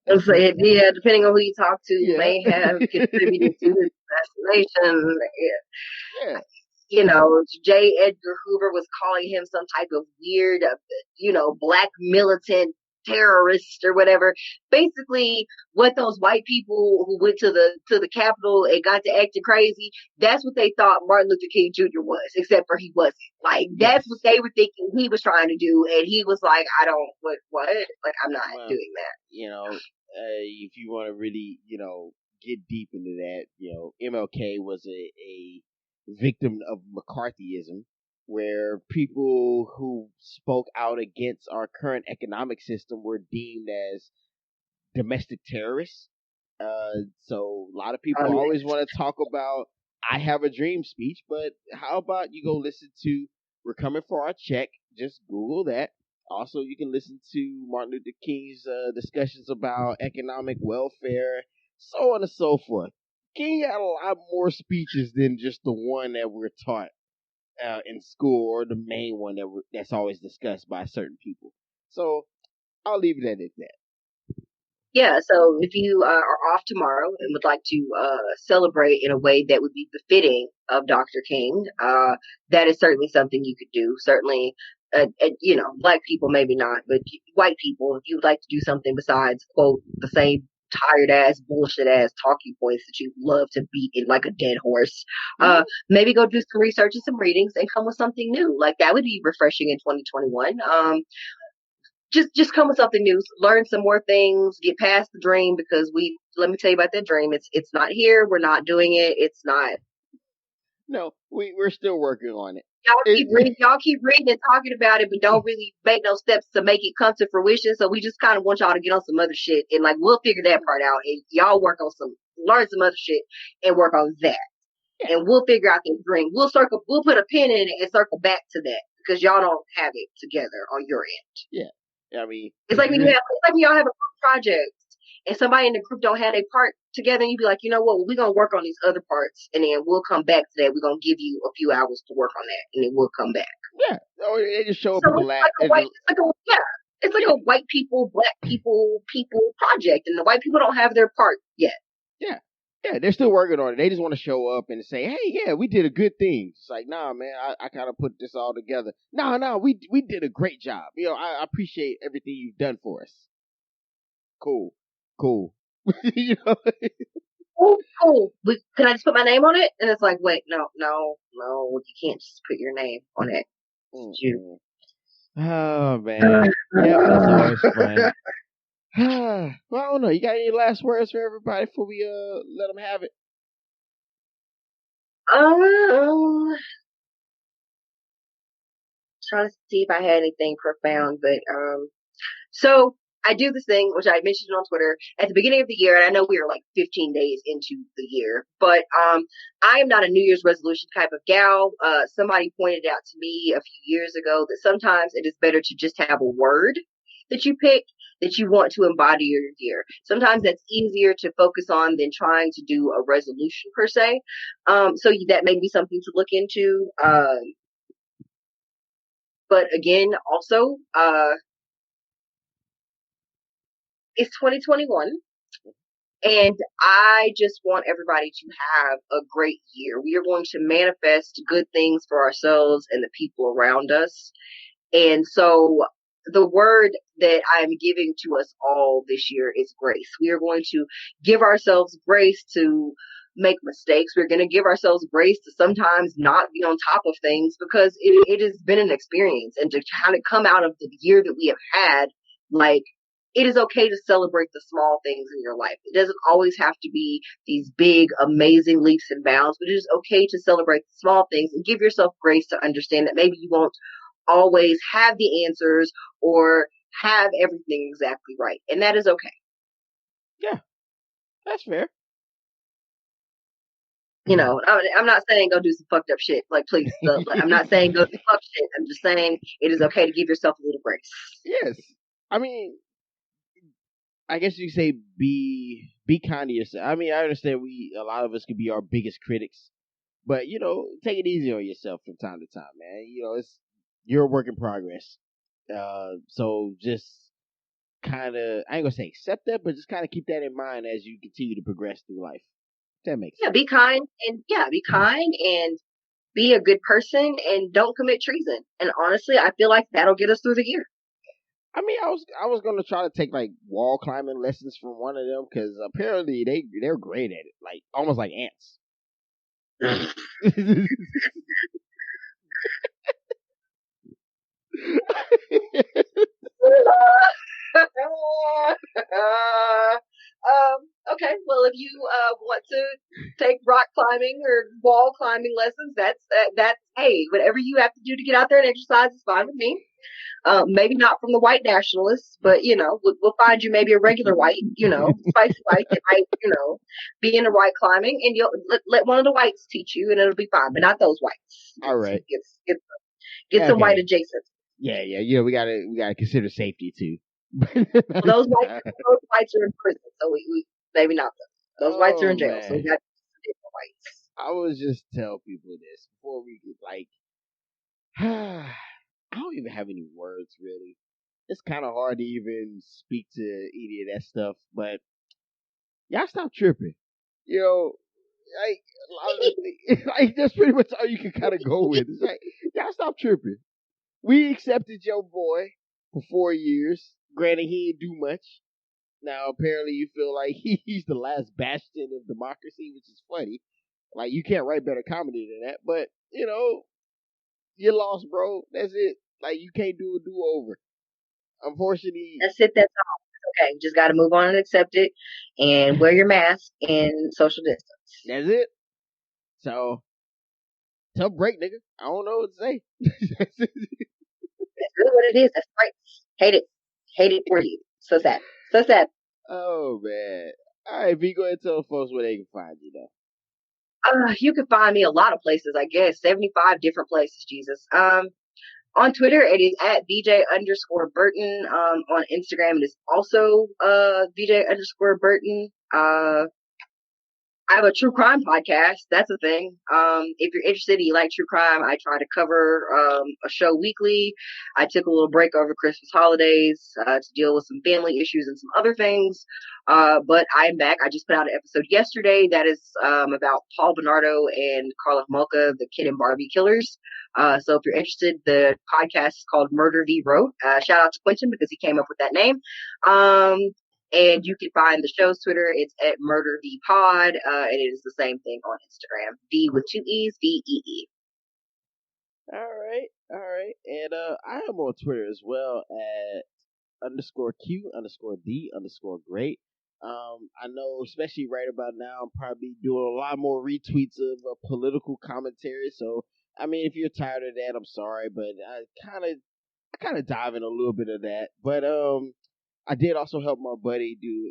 That's still yeah, depending on who you talk to, yeah. may have contributed to his assassination. Yeah. J. Edgar Hoover was calling him some type of weird, black militant terrorist or whatever. Basically, what those white people who went to the Capitol and got to acting crazy, that's what they thought Martin Luther King Jr. was, except for he wasn't. Like, that's what they were thinking he was trying to do, and he was like, I don't, what? Like, I'm not doing that. If you want to really, get deep into that, MLK was a victim of McCarthyism, where people who spoke out against our current economic system were deemed as domestic terrorists. So a lot of people always want to talk about "I Have a Dream" speech, but how about you go listen to "We're Coming for Our Check"? Just Google that. Also, you can listen to Martin Luther King's discussions about economic welfare, so on and so forth. King had a lot more speeches than just the one that we're taught in school, or the main one that's always discussed by certain people. So I'll leave it at that. Yeah, so if you are off tomorrow and would like to celebrate in a way that would be befitting of Dr. King, that is certainly something you could do. Certainly, black people maybe not, but white people, if you would like to do something besides quote the same tired ass bullshit ass talking points that you love to beat in like a dead horse, maybe go do some research and some readings and come with something new. Like that would be refreshing in 2021. Just come with something new, learn some more things, get past the dream, because let me tell you about that dream. It's not here. We're not doing it. It's not. No, we're still working on it. Y'all keep reading and talking about it, but don't really make no steps to make it come to fruition. So we just kind of want y'all to get on some other shit and like we'll figure that part out, and y'all learn some other shit and work on that, and we'll figure out the dream. We'll put a pin in it and circle back to that because y'all don't have it together on your end. Yeah, I mean, it's like when y'all have a group project and somebody in the group don't have a part together, and you be like, you know what, we're gonna work on these other parts, and then we'll come back to that. We're gonna give you a few hours to work on that, and then we'll come back. Yeah, or they just show up in the lab. It's like a white people, black people project, and the white people don't have their part yet. Yeah, they're still working on it. They just want to show up and say, "Hey, yeah, we did a good thing." It's like, nah, man, I kind of put this all together. No, we did a great job. I appreciate everything you've done for us. Cool. Cool. Can I just put my name on it? And it's like, wait, no, you can't just put your name on it. You. Oh man, yeah, that's always fun. Well, I don't know. You got any last words for everybody before we let them have it? Trying to see if I had anything profound, but so I do this thing which I mentioned on Twitter at the beginning of the year, and I know we are like 15 days into the year, but I am not a New Year's resolution type of gal. Somebody pointed out to me a few years ago that sometimes it is better to just have a word that you pick that you want to embody your year. Sometimes that's easier to focus on than trying to do a resolution per se. So that may be something to look into. But again, also, it's 2021. And I just want everybody to have a great year. We are going to manifest good things for ourselves and the people around us. And so the word that I'm giving to us all this year is grace. We are going to give ourselves grace to make mistakes. We're going to give ourselves grace to sometimes not be on top of things, because it has been an experience. And to kind of come out of the year that we have had, like, it is okay to celebrate the small things in your life. It doesn't always have to be these big, amazing leaps and bounds, but it is okay to celebrate the small things and give yourself grace to understand that maybe you won't always have the answers or have everything exactly right. And that is okay. Yeah, that's fair. You know, I'm not saying go do some fucked up shit. Like, please, I'm not saying go do fuck shit. I'm just saying it is okay to give yourself a little grace. Yes. I mean, I guess you say be kind to yourself. I mean, I understand a lot of us can be our biggest critics, but take it easy on yourself from time to time, man. You're a work in progress. So just kind of, I ain't gonna say accept that, but just kind of keep that in mind as you continue to progress through life. That makes sense. Be kind and be a good person and don't commit treason. And honestly, I feel like that'll get us through the year. I mean, I was gonna try to take like wall climbing lessons from one of them because apparently they're great at it, like almost like ants. Okay, well, if you want to take rock climbing or wall climbing lessons, that's hey, whatever you have to do to get out there and exercise is fine with me. Maybe not from the white nationalists, but we'll find you maybe a regular white, spicy white that might, be into white climbing, and you'll let one of the whites teach you, and it'll be fine. But not those whites. All right, Get some white okay, adjacent. yeah. We gotta consider safety too. Well, those whites are in prison, so we maybe not those whites are in Oh jail, so we man, got different whites. I would just tell people this before we get like. I don't even have any words really. It's kind of hard to even speak to any of that stuff, but y'all stop tripping. You know, like like that's pretty much all you can kind of go with. It's like y'all stop tripping. We accepted your boy for 4 years. Granted, he didn't do much. Now apparently you feel like he's the last bastion of democracy, which is funny. Like you can't write better comedy than that. But you lost, bro. That's it. Like you can't do a do over. Unfortunately, That's it. That's all. Okay, just got to move on and accept it, and wear your mask and social distance. that's it. So tough break, nigga. I don't know what to say. That's really what it is. That's right. Hate it for you. So sad. So sad. Oh man. All right, V, go ahead and tell folks where they can find you though. You can find me a lot of places, I guess. 75 different places, Jesus. On Twitter, it is at VJ_Burton. On Instagram, it is also VJ_Burton. I have a true crime podcast. That's a thing. If you're interested, you like true crime, I try to cover a show weekly. I took a little break over Christmas holidays to deal with some family issues and some other things. But I'm back. I just put out an episode yesterday that is about Paul Bernardo and Carla Homolka, the Kid and Barbie killers. So if you're interested, the podcast is called Murder v. Road. Shout out to Quentin because he came up with that name. And you can find the show's Twitter. It's at Murder V Pod. And it is the same thing on Instagram. V with 2 E's, VEE. All right, all right. And I am on Twitter as well at _Q_the_great. I know, especially right about now, I'm probably doing a lot more retweets of political commentary. So, I mean, if you're tired of that, I'm sorry, but I kind of dive in a little bit of that. But I did also help my buddy do,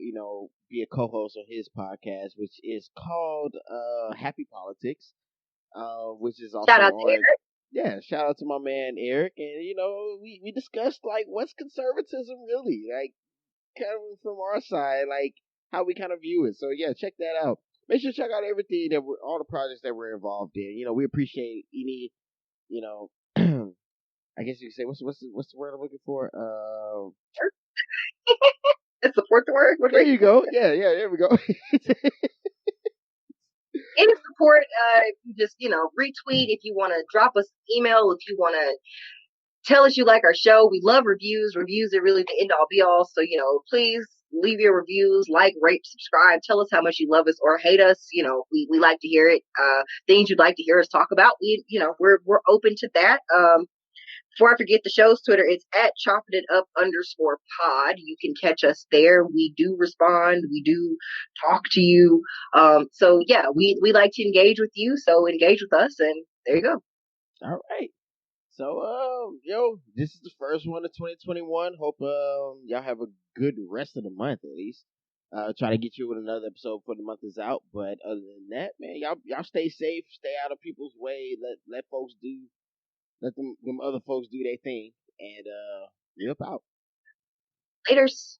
be a co-host on his podcast, which is called Happy Politics, which is also Shout out to on. Eric. Yeah, shout out to my man Eric, and we discussed like what's conservatism really like, kind of from our side, like how we kind of view it. So yeah, check that out. Make sure to check out everything all the projects that we're involved in. We appreciate any, you know, I guess you could say what's the word I'm looking for? Let's support the word. What There we you go. Yeah, there we go. any support, if you just, retweet, if you want to drop us an email, if you want to tell us you like our show. We love reviews. Reviews are really the end all be all. So, please leave your reviews, like, rate, subscribe. Tell us how much you love us or hate us. We like to hear it. Things you'd like to hear us talk about. We're open to that. Before I forget, the show's Twitter is at choppingitup_pod. You can catch us there. We do respond. We do talk to you. So yeah, we like to engage with you. So engage with us, and there you go. All right. So, this is the first one of 2021. Hope y'all have a good rest of the month at least. Try to get you with another episode before the month is out. But other than that, man, y'all stay safe, stay out of people's way. Let folks let them other folks do their thing, and rip out. Laters.